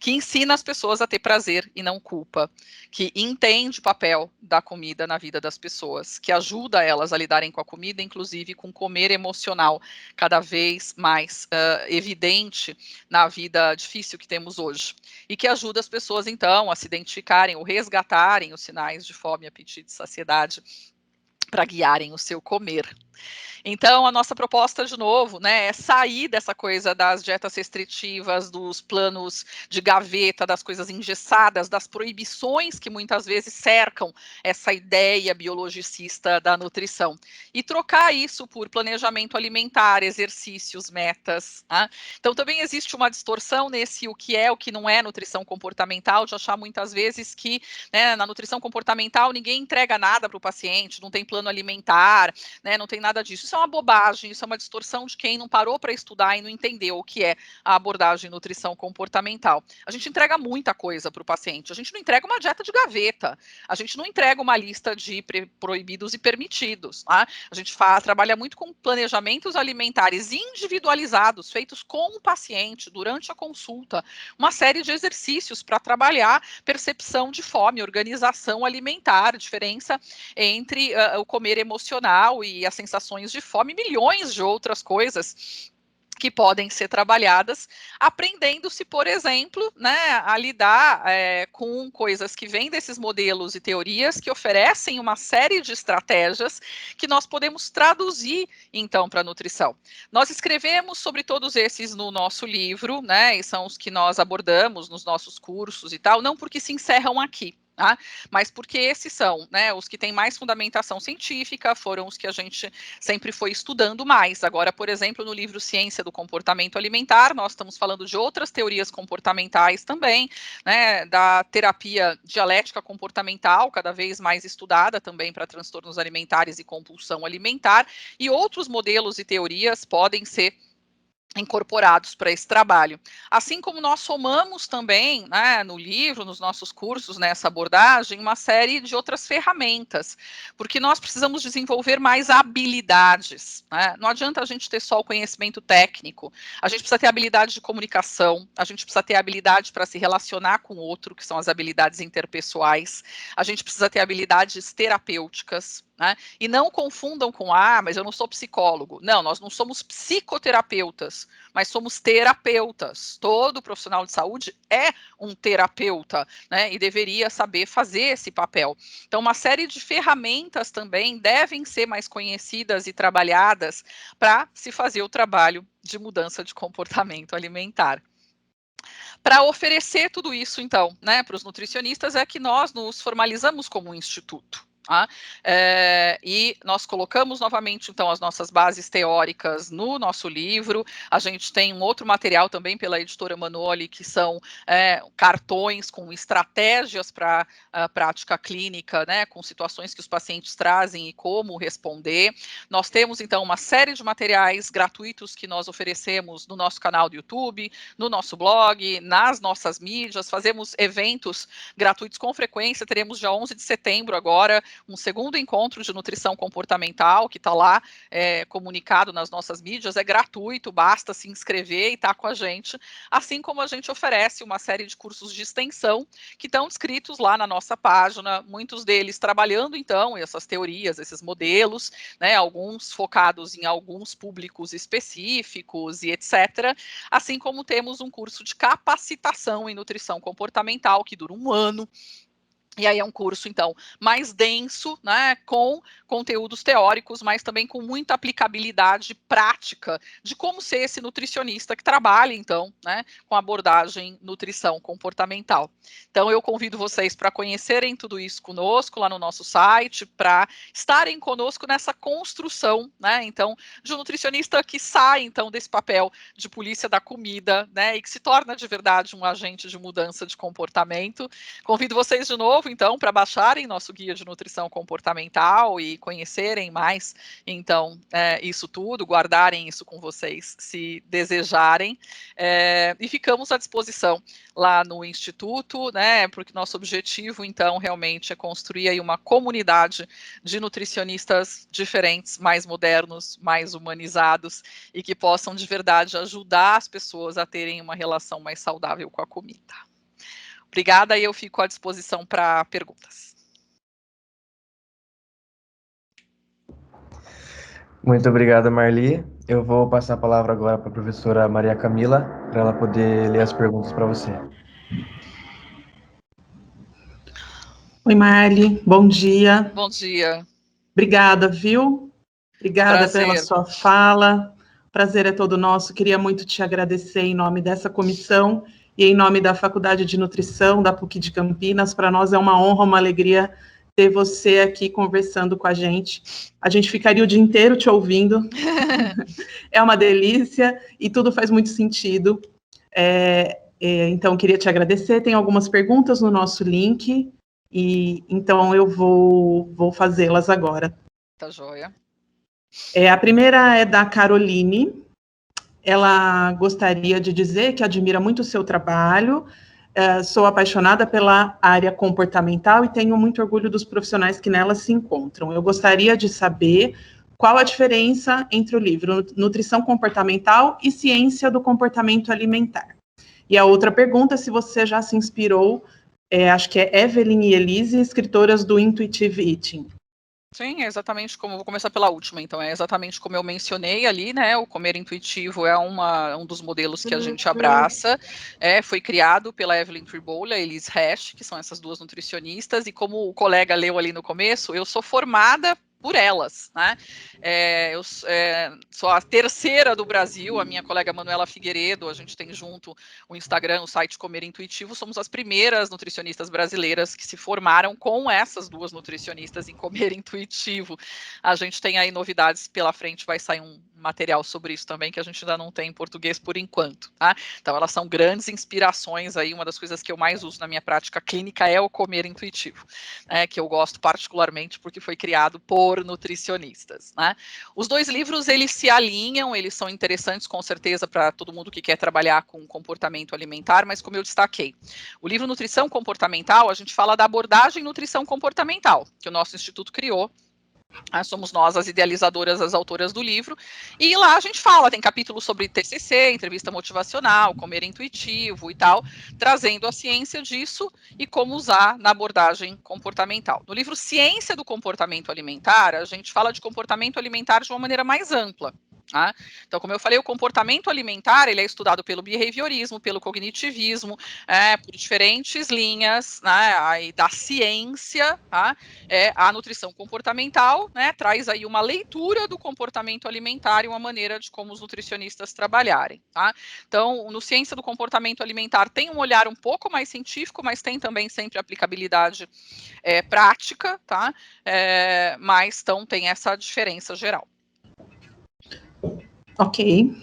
que ensina as pessoas a ter prazer e não culpa, que entende o papel da comida na vida das pessoas, que ajuda elas a lidarem com a comida, inclusive com comer emocional, cada vez mais evidente na vida difícil que temos hoje, e que ajuda as pessoas, então, a se identificarem ou resgatarem os sinais de fome, apetite e saciedade para guiarem o seu comer. Então, a nossa proposta, de novo, né, é sair dessa coisa das dietas restritivas, dos planos de gaveta, das coisas engessadas, das proibições que muitas vezes cercam essa ideia biologicista da nutrição. E trocar isso por planejamento alimentar, exercícios, metas. Né? Então, também existe uma distorção nesse o que é, o que não é nutrição comportamental, de achar muitas vezes que, né, na nutrição comportamental ninguém entrega nada para o paciente, não tem plano alimentar, né, não tem nada disso. Isso é uma bobagem, isso é uma distorção de quem não parou para estudar e não entendeu o que é a abordagem nutrição comportamental. A gente entrega muita coisa para o paciente, a gente não entrega uma dieta de gaveta, a gente não entrega uma lista de proibidos e permitidos. Tá? A gente trabalha muito com planejamentos alimentares individualizados, feitos com o paciente durante a consulta, uma série de exercícios para trabalhar percepção de fome, organização alimentar, diferença entre o comer emocional e as sensações de fome, milhões de outras coisas que podem ser trabalhadas, aprendendo-se, por exemplo, né, a lidar com coisas que vêm desses modelos e teorias que oferecem uma série de estratégias que nós podemos traduzir, então, para a nutrição. Nós escrevemos sobre todos esses no nosso livro, né, e são os que nós abordamos nos nossos cursos e tal, não porque se encerram aqui. Tá? Mas porque esses são, né, os que têm mais fundamentação científica, foram os que a gente sempre foi estudando mais. Agora, por exemplo, no livro Ciência do Comportamento Alimentar, nós estamos falando de outras teorias comportamentais também, né, da terapia dialética comportamental, cada vez mais estudada também para transtornos alimentares e compulsão alimentar, e outros modelos e teorias podem ser incorporados para esse trabalho. Assim como nós somamos também, né, no livro, nos nossos cursos, nessa abordagem, uma série de outras ferramentas, porque nós precisamos desenvolver mais habilidades. Né? Não adianta a gente ter só o conhecimento técnico, a gente precisa ter habilidade de comunicação, a gente precisa ter habilidade para se relacionar com o outro, que são as habilidades interpessoais, a gente precisa ter habilidades terapêuticas, né? E não confundam com, mas eu não sou psicólogo. Não, nós não somos psicoterapeutas, mas somos terapeutas. Todo profissional de saúde é um terapeuta, né? E deveria saber fazer esse papel. Então, uma série de ferramentas também devem ser mais conhecidas e trabalhadas para se fazer o trabalho de mudança de comportamento alimentar. Para oferecer tudo isso, então, né, para os nutricionistas, é que nós nos formalizamos como um instituto. Tá? E nós colocamos novamente, então, as nossas bases teóricas no nosso livro. A gente tem um outro material também pela editora Manoli, que são cartões com estratégias para a prática clínica, né, com situações que os pacientes trazem e como responder. Nós temos, então, uma série de materiais gratuitos que nós oferecemos no nosso canal do YouTube, no nosso blog, nas nossas mídias, fazemos eventos gratuitos com frequência. Teremos dia 11 de setembro agora um segundo encontro de nutrição comportamental, que está lá comunicado nas nossas mídias, é gratuito, basta se inscrever e estar com a gente, assim como a gente oferece uma série de cursos de extensão que estão descritos lá na nossa página, muitos deles trabalhando, então, essas teorias, esses modelos, né, alguns focados em alguns públicos específicos e etc., assim como temos um curso de capacitação em nutrição comportamental, que dura 1 ano, e aí é um curso, então, mais denso, né, com conteúdos teóricos, mas também com muita aplicabilidade prática de como ser esse nutricionista que trabalha, então, né, com abordagem nutrição comportamental. Então, eu convido vocês para conhecerem tudo isso conosco lá no nosso site, para estarem conosco nessa construção, né, então, de um nutricionista que sai, então, desse papel de polícia da comida, né, e que se torna de verdade um agente de mudança de comportamento. Convido vocês de novo, então, para baixarem nosso guia de nutrição comportamental e conhecerem mais, então, isso tudo, guardarem isso com vocês, se desejarem, e ficamos à disposição lá no Instituto, né, porque nosso objetivo, então, realmente é construir aí uma comunidade de nutricionistas diferentes, mais modernos, mais humanizados, e que possam, de verdade, ajudar as pessoas a terem uma relação mais saudável com a comida. Obrigada, e eu fico à disposição para perguntas. Muito obrigado, Marli. Eu vou passar a palavra agora para a professora Maria Camila, para ela poder ler as perguntas para você. Oi, Marli, bom dia. Bom dia. Obrigada, viu? Obrigada Prazer. pela sua fala. Prazer é todo nosso. Queria muito te agradecer em nome dessa comissão e em nome da Faculdade de Nutrição da PUC de Campinas. Para nós é uma honra, uma alegria ter você aqui conversando com a gente. A gente ficaria o dia inteiro te ouvindo. É uma delícia e tudo faz muito sentido. Então, queria te agradecer. Tem algumas perguntas no nosso link, e então eu vou fazê-las agora. Tá joia. A primeira é da Caroline. Ela gostaria de dizer que admira muito o seu trabalho. Sou apaixonada pela área comportamental e tenho muito orgulho dos profissionais que nela se encontram. Eu gostaria de saber qual a diferença entre o livro Nutrição Comportamental e Ciência do Comportamento Alimentar. E a outra pergunta, se você já se inspirou, acho que é Evelyn e Elise, escritoras do Intuitive Eating. Sim, é exatamente como, vou começar pela última, então, é exatamente como eu mencionei ali, né, o comer intuitivo é um dos modelos que a gente abraça, foi criado pela Evelyn Tribole e a Elise Resch, que são essas duas nutricionistas, e como o colega leu ali no começo, eu sou formada por elas, né? Eu sou a terceira do Brasil, a minha colega Manuela Figueiredo, a gente tem junto o Instagram, o site Comer Intuitivo, somos as primeiras nutricionistas brasileiras que se formaram com essas duas nutricionistas em Comer Intuitivo. A gente tem aí novidades pela frente, vai sair um material sobre isso também, que a gente ainda não tem em português por enquanto, tá? Então elas são grandes inspirações aí, uma das coisas que eu mais uso na minha prática clínica é o Comer Intuitivo, que eu gosto particularmente porque foi criado por nutricionistas, né? Os dois livros, eles se alinham, eles são interessantes com certeza para todo mundo que quer trabalhar com comportamento alimentar, mas como eu destaquei, o livro Nutrição Comportamental, a gente fala da abordagem nutrição comportamental, que o nosso instituto criou. Somos nós as idealizadoras, as autoras do livro, e lá a gente fala, tem capítulos sobre TCC, entrevista motivacional, comer intuitivo e tal, trazendo a ciência disso e como usar na abordagem comportamental. No livro Ciência do Comportamento Alimentar, a gente fala de comportamento alimentar de uma maneira mais ampla. Então, como eu falei, o comportamento alimentar ele é estudado pelo behaviorismo, pelo cognitivismo, por diferentes linhas, aí da ciência, a nutrição comportamental, traz aí uma leitura do comportamento alimentar e uma maneira de como os nutricionistas trabalharem. Então, no Ciência do Comportamento Alimentar tem um olhar um pouco mais científico, mas tem também sempre aplicabilidade prática, mas então tem essa diferença geral. Ok.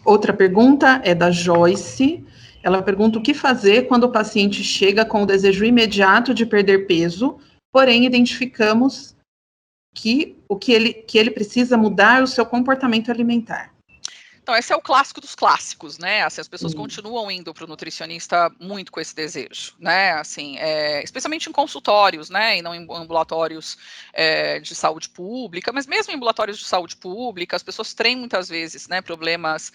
Outra pergunta é da Joyce. Ela pergunta o que fazer quando o paciente chega com o desejo imediato de perder peso, porém identificamos que ele precisa mudar o seu comportamento alimentar. Então, esse é o clássico dos clássicos, né? Assim, as pessoas continuam indo para o nutricionista muito com esse desejo, né? Assim, especialmente em consultórios, né? E não em ambulatórios de saúde pública, mas mesmo em ambulatórios de saúde pública, as pessoas têm muitas vezes, né, problemas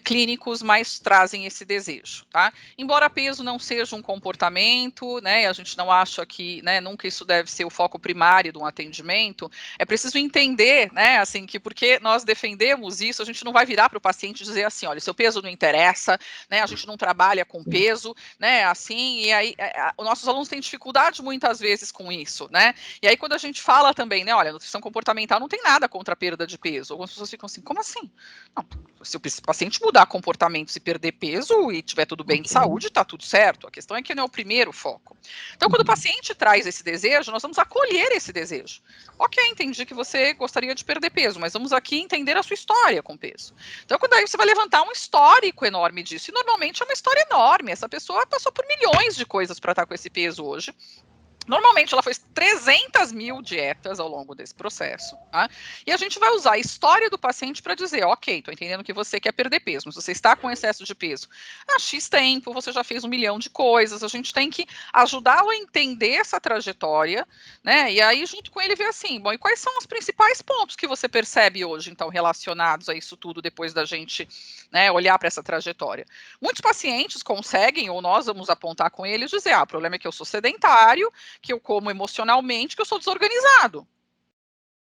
clínicos, mas trazem esse desejo, tá? Embora peso não seja um comportamento, né? A gente não acha que, né? Nunca isso deve ser o foco primário de um atendimento. É preciso entender, né? Assim, que porque nós defendemos isso, a gente não vai virar para o paciente dizer assim, olha, seu peso não interessa, né, a gente não trabalha com peso, né, assim, e aí os nossos alunos têm dificuldade muitas vezes com isso, né, e aí quando a gente fala também, né, olha, nutrição comportamental não tem nada contra a perda de peso, algumas pessoas ficam assim, como assim? Não, se o paciente mudar comportamento e perder peso e tiver tudo bem de saúde, tá tudo certo, a questão é que não é o primeiro foco. Então, quando o paciente traz esse desejo, nós vamos acolher esse desejo. Ok, entendi que você gostaria de perder peso, mas vamos aqui entender a sua história com peso. Então, quando aí você vai levantar um histórico enorme disso, e normalmente é uma história enorme, essa pessoa passou por milhões de coisas para estar com esse peso hoje. Normalmente ela fez 300 mil dietas ao longo desse processo, tá? E a gente vai usar a história do paciente para dizer, ok, estou entendendo que você quer perder peso, mas você está com excesso de peso há X tempo, você já fez 1 milhão de coisas, a gente tem que ajudá-lo a entender essa trajetória, né? E aí junto com ele ver assim, bom, e quais são os principais pontos que você percebe hoje, então, relacionados a isso tudo, depois da gente, né, olhar para essa trajetória. Muitos pacientes conseguem, ou nós vamos apontar com eles, dizer, o problema é que eu sou sedentário, que eu como emocionalmente, que eu sou desorganizado.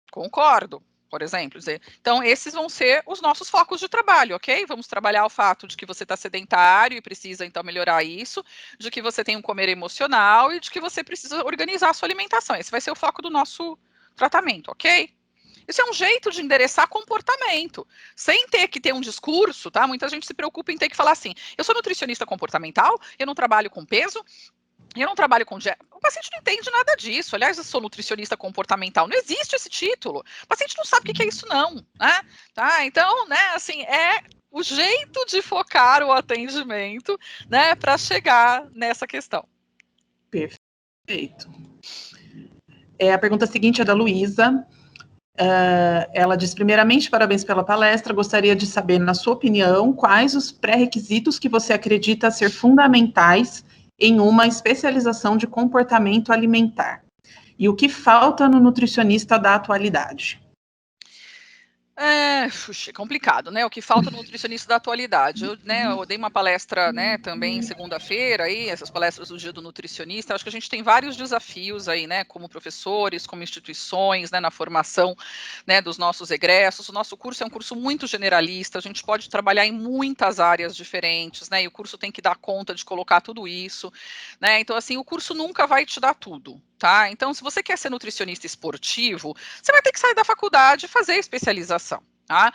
Concordo, por exemplo. Então, esses vão ser os nossos focos de trabalho, ok? Vamos trabalhar o fato de que você está sedentário e precisa, então, melhorar isso, de que você tem um comer emocional e de que você precisa organizar a sua alimentação. Esse vai ser o foco do nosso tratamento, ok? Isso é um jeito de endereçar comportamento, sem ter que ter um discurso, tá? Muita gente se preocupa em ter que falar assim, eu sou nutricionista comportamental, eu não trabalho com peso, eu não trabalho com dieta. O paciente não entende nada disso. Aliás, eu sou nutricionista comportamental. Não existe esse título. O paciente não sabe o que é isso, não. Né? Tá? Então, né, assim, é o jeito de focar o atendimento, né, para chegar nessa questão. Perfeito. A pergunta seguinte é da Luísa. Ela diz, primeiramente, parabéns pela palestra, gostaria de saber, na sua opinião, quais os pré-requisitos que você acredita ser fundamentais em uma especialização de comportamento alimentar. E o que falta no nutricionista da atualidade? É complicado, né? O que falta no nutricionista da atualidade. Eu dei uma palestra, né, também segunda-feira, aí, essas palestras do Dia do Nutricionista. Acho que a gente tem vários desafios aí, né, como professores, como instituições, né, na formação, né, dos nossos egressos. O nosso curso é um curso muito generalista, a gente pode trabalhar em muitas áreas diferentes, né, e o curso tem que dar conta de colocar tudo isso, né? Então, assim, o curso nunca vai te dar tudo. Tá? Então, se você quer ser nutricionista esportivo, você vai ter que sair da faculdade e fazer especialização. Tá?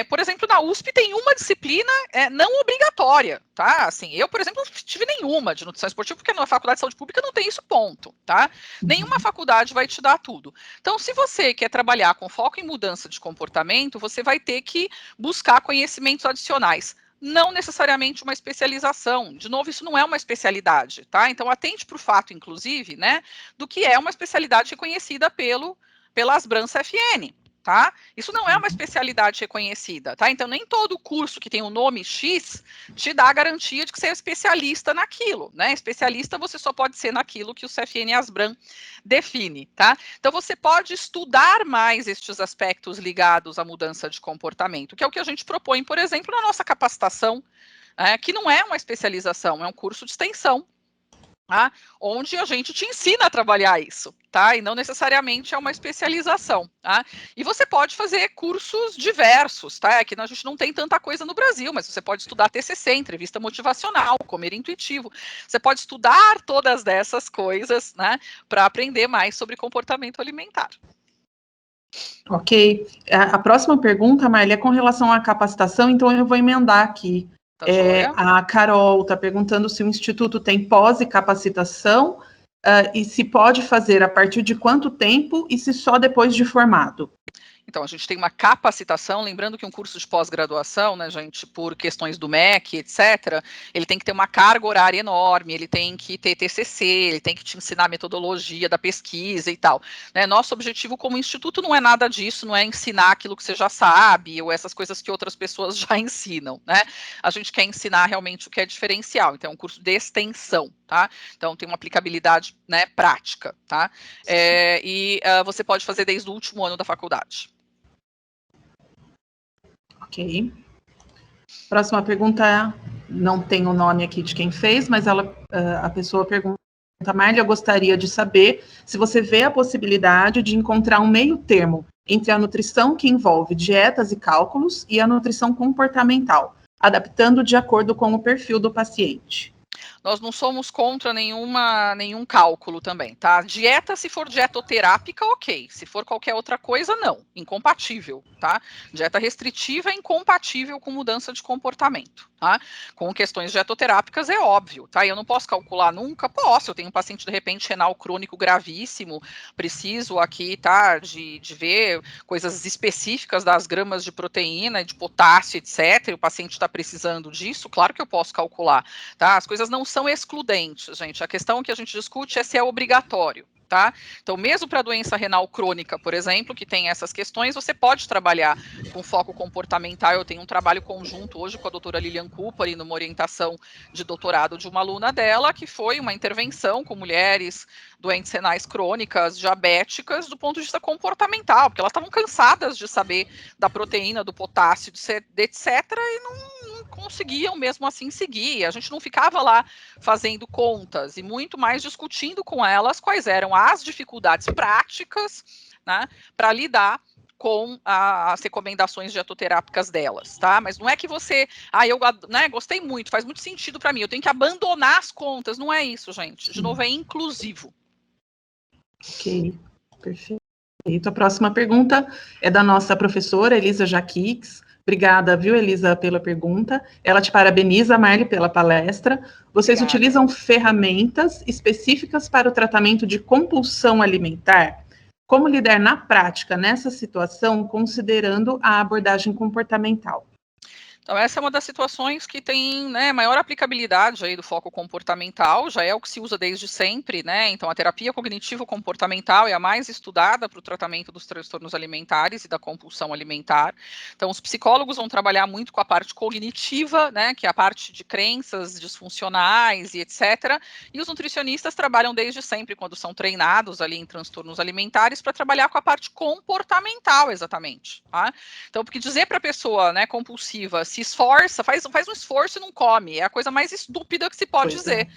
Por exemplo, na USP tem uma disciplina não obrigatória. Tá? Assim, eu, por exemplo, não tive nenhuma de nutrição esportiva, porque na faculdade de saúde pública não tem isso, ponto. Tá? Nenhuma faculdade vai te dar tudo. Então, se você quer trabalhar com foco em mudança de comportamento, você vai ter que buscar conhecimentos adicionais. Não necessariamente uma especialização. De novo, isso não é uma especialidade, tá? Então, atente para o fato, inclusive, né, do que é uma especialidade reconhecida pela Asbram-CFN, tá? Isso não é uma especialidade reconhecida, tá? Então, nem todo curso que tem o nome X te dá a garantia de que você é especialista naquilo, né? Especialista você só pode ser naquilo que o CFN e Asbram define, tá? Então, você pode estudar mais estes aspectos ligados à mudança de comportamento, que é o que a gente propõe, por exemplo, na nossa capacitação, que não é uma especialização, é um curso de extensão, tá? Onde a gente te ensina a trabalhar isso, tá? E não necessariamente é uma especialização, tá? E você pode fazer cursos diversos, tá? Aqui a gente não tem tanta coisa no Brasil, mas você pode estudar TCC, entrevista motivacional, comer intuitivo. Você pode estudar todas dessas coisas, né? Para aprender mais sobre comportamento alimentar. Ok. A próxima pergunta, Marli, é com relação à capacitação, então eu vou emendar aqui. A Carol está perguntando se o Instituto tem pós e capacitação e se pode fazer a partir de quanto tempo e se só depois de formado. Então, a gente tem uma capacitação, lembrando que um curso de pós-graduação, né, gente, por questões do MEC, etc., ele tem que ter uma carga horária enorme, ele tem que ter TCC, ele tem que te ensinar a metodologia da pesquisa e tal, né? Nosso objetivo como instituto não é nada disso, não é ensinar aquilo que você já sabe, ou essas coisas que outras pessoas já ensinam, né? A gente quer ensinar realmente o que é diferencial, então é um curso de extensão, tá? Então tem uma aplicabilidade, né, prática, tá? Você pode fazer desde o último ano da faculdade. Ok. Próxima pergunta, não tem o nome aqui de quem fez, mas a pessoa pergunta, Marli, eu gostaria de saber se você vê a possibilidade de encontrar um meio termo entre a nutrição que envolve dietas e cálculos e a nutrição comportamental, adaptando de acordo com o perfil do paciente. Nós não somos contra nenhum cálculo também, tá? Dieta, se for dietoterápica, ok. Se for qualquer outra coisa, não. Incompatível, tá? Dieta restritiva é incompatível com mudança de comportamento, tá? Com questões dietoterápicas é óbvio, tá? Eu não posso calcular nunca? Posso. Eu tenho um paciente, de repente, renal crônico gravíssimo, preciso aqui, tá, de ver coisas específicas das gramas de proteína, de potássio, etc. E o paciente está precisando disso, claro que eu posso calcular, tá? As coisas não são excludentes, gente. A questão que a gente discute é se é obrigatório. Tá? Então, mesmo para a doença renal crônica, por exemplo, que tem essas questões, você pode trabalhar com foco comportamental. Eu tenho um trabalho conjunto hoje com a doutora Lilian Cupari, numa orientação de doutorado de uma aluna dela, que foi uma intervenção com mulheres doentes renais crônicas, diabéticas, do ponto de vista comportamental, porque elas estavam cansadas de saber da proteína, do potássio, etc., e não conseguiam mesmo assim seguir. A gente não ficava lá fazendo contas e muito mais discutindo com elas quais eram as dificuldades práticas, né, para lidar com as recomendações dietoterápicas delas, tá? Mas não é que você, eu, né, gostei muito, faz muito sentido para mim, eu tenho que abandonar as contas, não é isso, gente. De novo, é inclusivo. Ok, perfeito. A próxima pergunta é da nossa professora Elisa Jaquix. Obrigada, viu, Elisa, pela pergunta. Ela te parabeniza, Marli, pela palestra. Vocês Obrigada. utilizam ferramentas específicas para o tratamento de compulsão alimentar? Como lidar na prática nessa situação, considerando a abordagem comportamental? Então, essa é uma das situações que tem, né, maior aplicabilidade aí do foco comportamental, já é o que se usa desde sempre, né? Então, a terapia cognitivo-comportamental é a mais estudada para o tratamento dos transtornos alimentares e da compulsão alimentar. Então, os psicólogos vão trabalhar muito com a parte cognitiva, né, que é a parte de crenças disfuncionais e etc. E os nutricionistas trabalham desde sempre, quando são treinados ali em transtornos alimentares, para trabalhar com a parte comportamental, exatamente, tá? Então, porque dizer para a pessoa, né, compulsiva, se esforça, faz um esforço e não come, é a coisa mais estúpida que se pode dizer.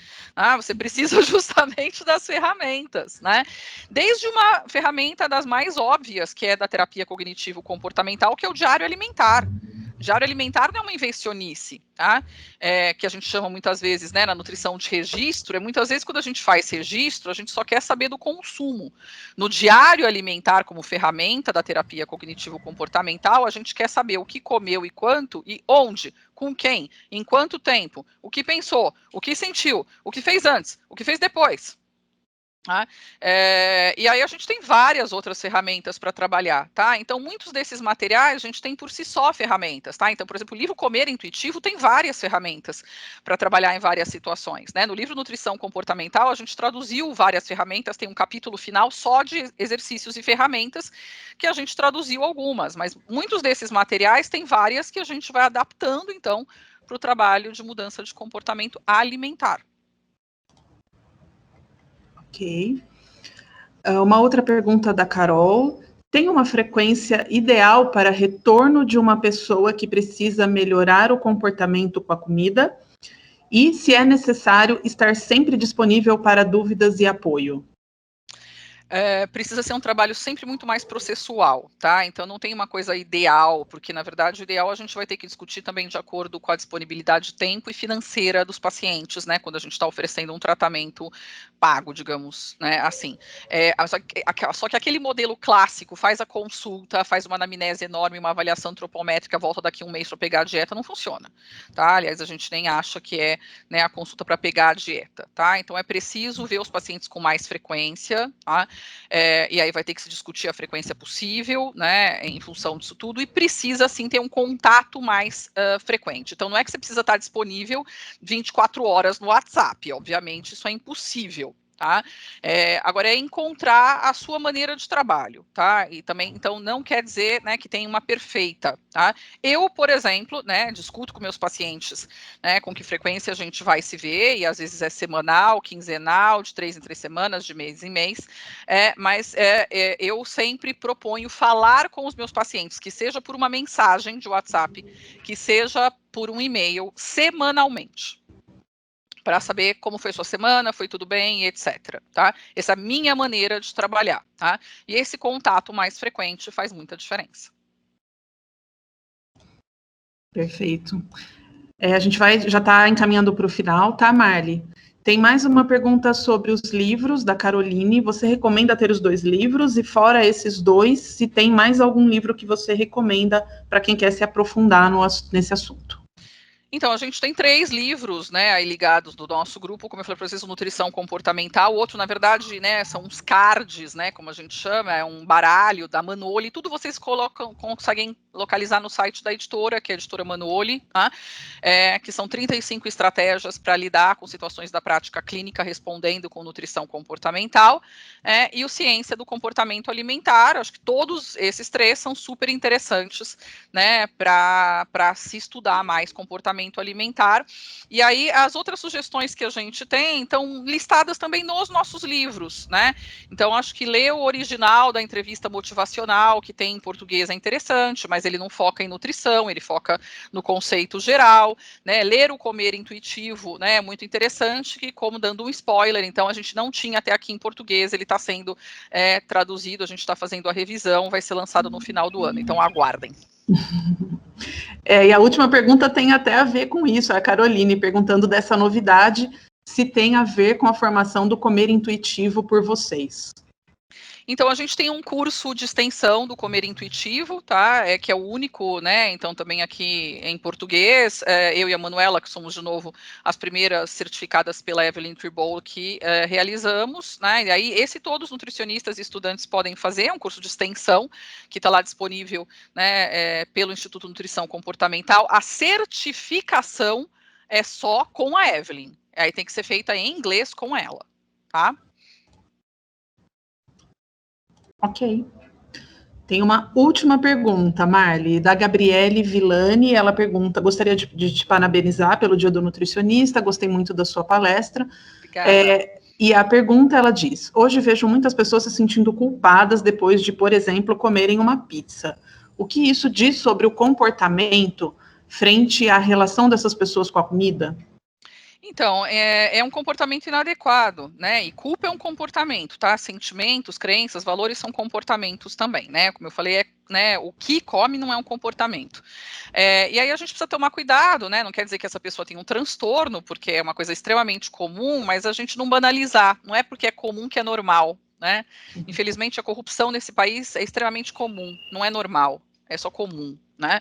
Você precisa justamente das ferramentas, né? Desde uma ferramenta das mais óbvias, que é da terapia cognitivo-comportamental, que é o diário alimentar. Diário alimentar não é uma invencionice, tá? Que a gente chama muitas vezes, né, na nutrição de registro, muitas vezes quando a gente faz registro, a gente só quer saber do consumo. No diário alimentar, como ferramenta da terapia cognitivo-comportamental, a gente quer saber o que comeu e quanto, e onde, com quem, em quanto tempo, o que pensou, o que sentiu, o que fez antes, o que fez depois. Tá? E aí a gente tem várias outras ferramentas para trabalhar, tá? Então, muitos desses materiais a gente tem por si só ferramentas, tá? Então, por exemplo, o livro Comer Intuitivo tem várias ferramentas para trabalhar em várias situações, né? No livro Nutrição Comportamental, a gente traduziu várias ferramentas, tem um capítulo final só de exercícios e ferramentas, que a gente traduziu algumas, mas muitos desses materiais tem várias que a gente vai adaptando, então, para o trabalho de mudança de comportamento alimentar. Ok. Uma outra pergunta da Carol. Tem uma frequência ideal para retorno de uma pessoa que precisa melhorar o comportamento com a comida? E se é necessário estar sempre disponível para dúvidas e apoio? Precisa ser um trabalho sempre muito mais processual, tá? Então não tem uma coisa ideal, porque na verdade o ideal a gente vai ter que discutir também de acordo com a disponibilidade de tempo e financeira dos pacientes, né? Quando a gente está oferecendo um tratamento pago, digamos, né? Assim. Só que aquele modelo clássico, faz a consulta, faz uma anamnese enorme, uma avaliação antropométrica, volta daqui um mês para pegar a dieta, não funciona, tá? Aliás, a gente nem acha que é, né, a consulta para pegar a dieta, tá? Então é preciso ver os pacientes com mais frequência, tá? E aí vai ter que se discutir a frequência possível, né, em função disso tudo, e precisa, sim, ter um contato mais frequente. Então, não é que você precisa estar disponível 24 horas no WhatsApp, obviamente, isso é impossível. Tá? Agora é encontrar a sua maneira de trabalho, tá? E também, então, não quer dizer, né, que tem uma perfeita, tá? Eu, por exemplo, né, discuto com meus pacientes, né, com que frequência a gente vai se ver, e às vezes é semanal, quinzenal, de 3 em 3 semanas, de mês em mês, mas eu sempre proponho falar com os meus pacientes, que seja por uma mensagem de WhatsApp, que seja por um e-mail, semanalmente, para saber como foi sua semana, foi tudo bem, etc. Tá? Essa é a minha maneira de trabalhar, tá? E esse contato mais frequente faz muita diferença. Perfeito. A gente já está encaminhando para o final, tá, Marli? Tem mais uma pergunta sobre os livros da Caroline. Você recomenda ter os 2 livros? E fora esses 2, se tem mais algum livro que você recomenda para quem quer se aprofundar nesse assunto? Então, a gente tem 3 livros, né, aí ligados do nosso grupo, como eu falei para vocês, o Nutrição Comportamental, o outro, na verdade, né, são uns cards, né, como a gente chama, é um baralho da Manoli, tudo vocês conseguem localizar no site da editora, que é a editora Manoli, tá? Que são 35 estratégias para lidar com situações da prática clínica, respondendo com nutrição comportamental, e o Ciência do Comportamento Alimentar. Acho que todos esses 3 são super interessantes, né, para se estudar mais comportamento alimentar. E aí as outras sugestões que a gente tem estão listadas também nos nossos livros, né? Então acho que ler o original da entrevista motivacional, que tem em português, é interessante, mas ele não foca em nutrição, ele foca no conceito geral, né? Ler o Comer Intuitivo, né, é muito interessante, que, como dando um spoiler, então a gente não tinha até aqui em português, ele está sendo traduzido, a gente está fazendo a revisão, vai ser lançado no final do ano, então aguardem. E a última pergunta tem até a ver com isso, a Caroline perguntando dessa novidade, se tem a ver com a formação do Comer Intuitivo por vocês. Então, a gente tem um curso de extensão do Comer Intuitivo, tá? Que é o único, né? Então, também aqui em português, eu e a Manuela, que somos, de novo, as primeiras certificadas pela Evelyn Tribol, que realizamos, né? E aí, esse todos os nutricionistas e estudantes podem fazer, é um curso de extensão, que está lá disponível, né, pelo Instituto Nutrição Comportamental. A certificação é só com a Evelyn. Aí tem que ser feita em inglês com ela, tá? Ok. Tem uma última pergunta, Marli, da Gabriele Villani. Ela pergunta: gostaria de te parabenizar pelo Dia do Nutricionista, gostei muito da sua palestra. Obrigada. E a pergunta, ela diz: hoje vejo muitas pessoas se sentindo culpadas depois de, por exemplo, comerem uma pizza. O que isso diz sobre o comportamento frente à relação dessas pessoas com a comida? Então, é um comportamento inadequado, né? E culpa é um comportamento, tá? Sentimentos, crenças, valores são comportamentos também, né? Como eu falei, né, o que come não é um comportamento. E aí a gente precisa tomar cuidado, né? Não quer dizer que essa pessoa tem um transtorno, porque é uma coisa extremamente comum, mas a gente não banalizar. Não é porque é comum que é normal, né? Infelizmente, a corrupção nesse país é extremamente comum, não é normal, é só comum. Né?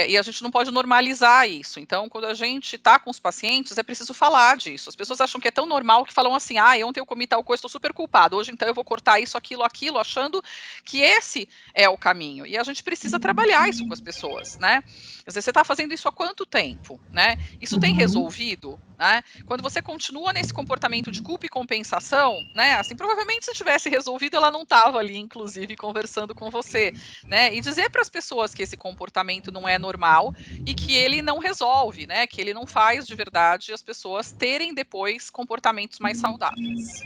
E a gente não pode normalizar isso. Então, quando a gente está com os pacientes, é preciso falar disso. As pessoas acham que é tão normal que falam assim: ontem eu comi tal coisa, estou super culpado. Hoje, então, eu vou cortar isso, aquilo, achando que esse é o caminho. E a gente precisa trabalhar isso com as pessoas, né? Quer dizer, você está fazendo isso há quanto tempo, né? Isso tem resolvido, né? Quando você continua nesse comportamento de culpa e compensação, né? Assim, provavelmente se tivesse resolvido, ela não estava ali, inclusive, conversando com você, né? E dizer para as pessoas que esse comportamento não é normal e que ele não resolve, né? Que ele não faz de verdade as pessoas terem depois comportamentos mais saudáveis.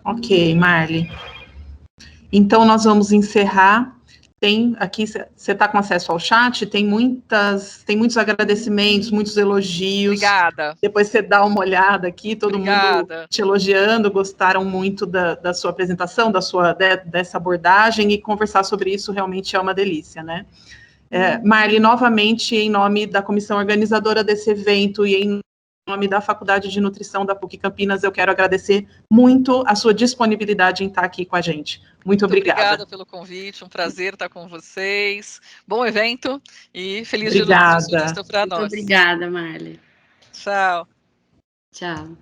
Ok, Marli. Então, nós vamos encerrar. Tem aqui, você está com acesso ao chat, tem muitos agradecimentos, muitos elogios. Obrigada. Depois você dá uma olhada aqui, todo Obrigada. mundo te elogiando, gostaram muito da sua apresentação, dessa abordagem, e conversar sobre isso realmente é uma delícia, né? Marli, novamente, em nome da comissão organizadora desse evento e em nome da Faculdade de Nutrição da PUC Campinas, eu quero agradecer muito a sua disponibilidade em estar aqui com a gente. Muito obrigada. Obrigada pelo convite, um prazer estar com vocês. Bom evento e feliz Obrigada. Dia do Nutricionista para nós. Muito obrigada, Marli. Tchau. Tchau.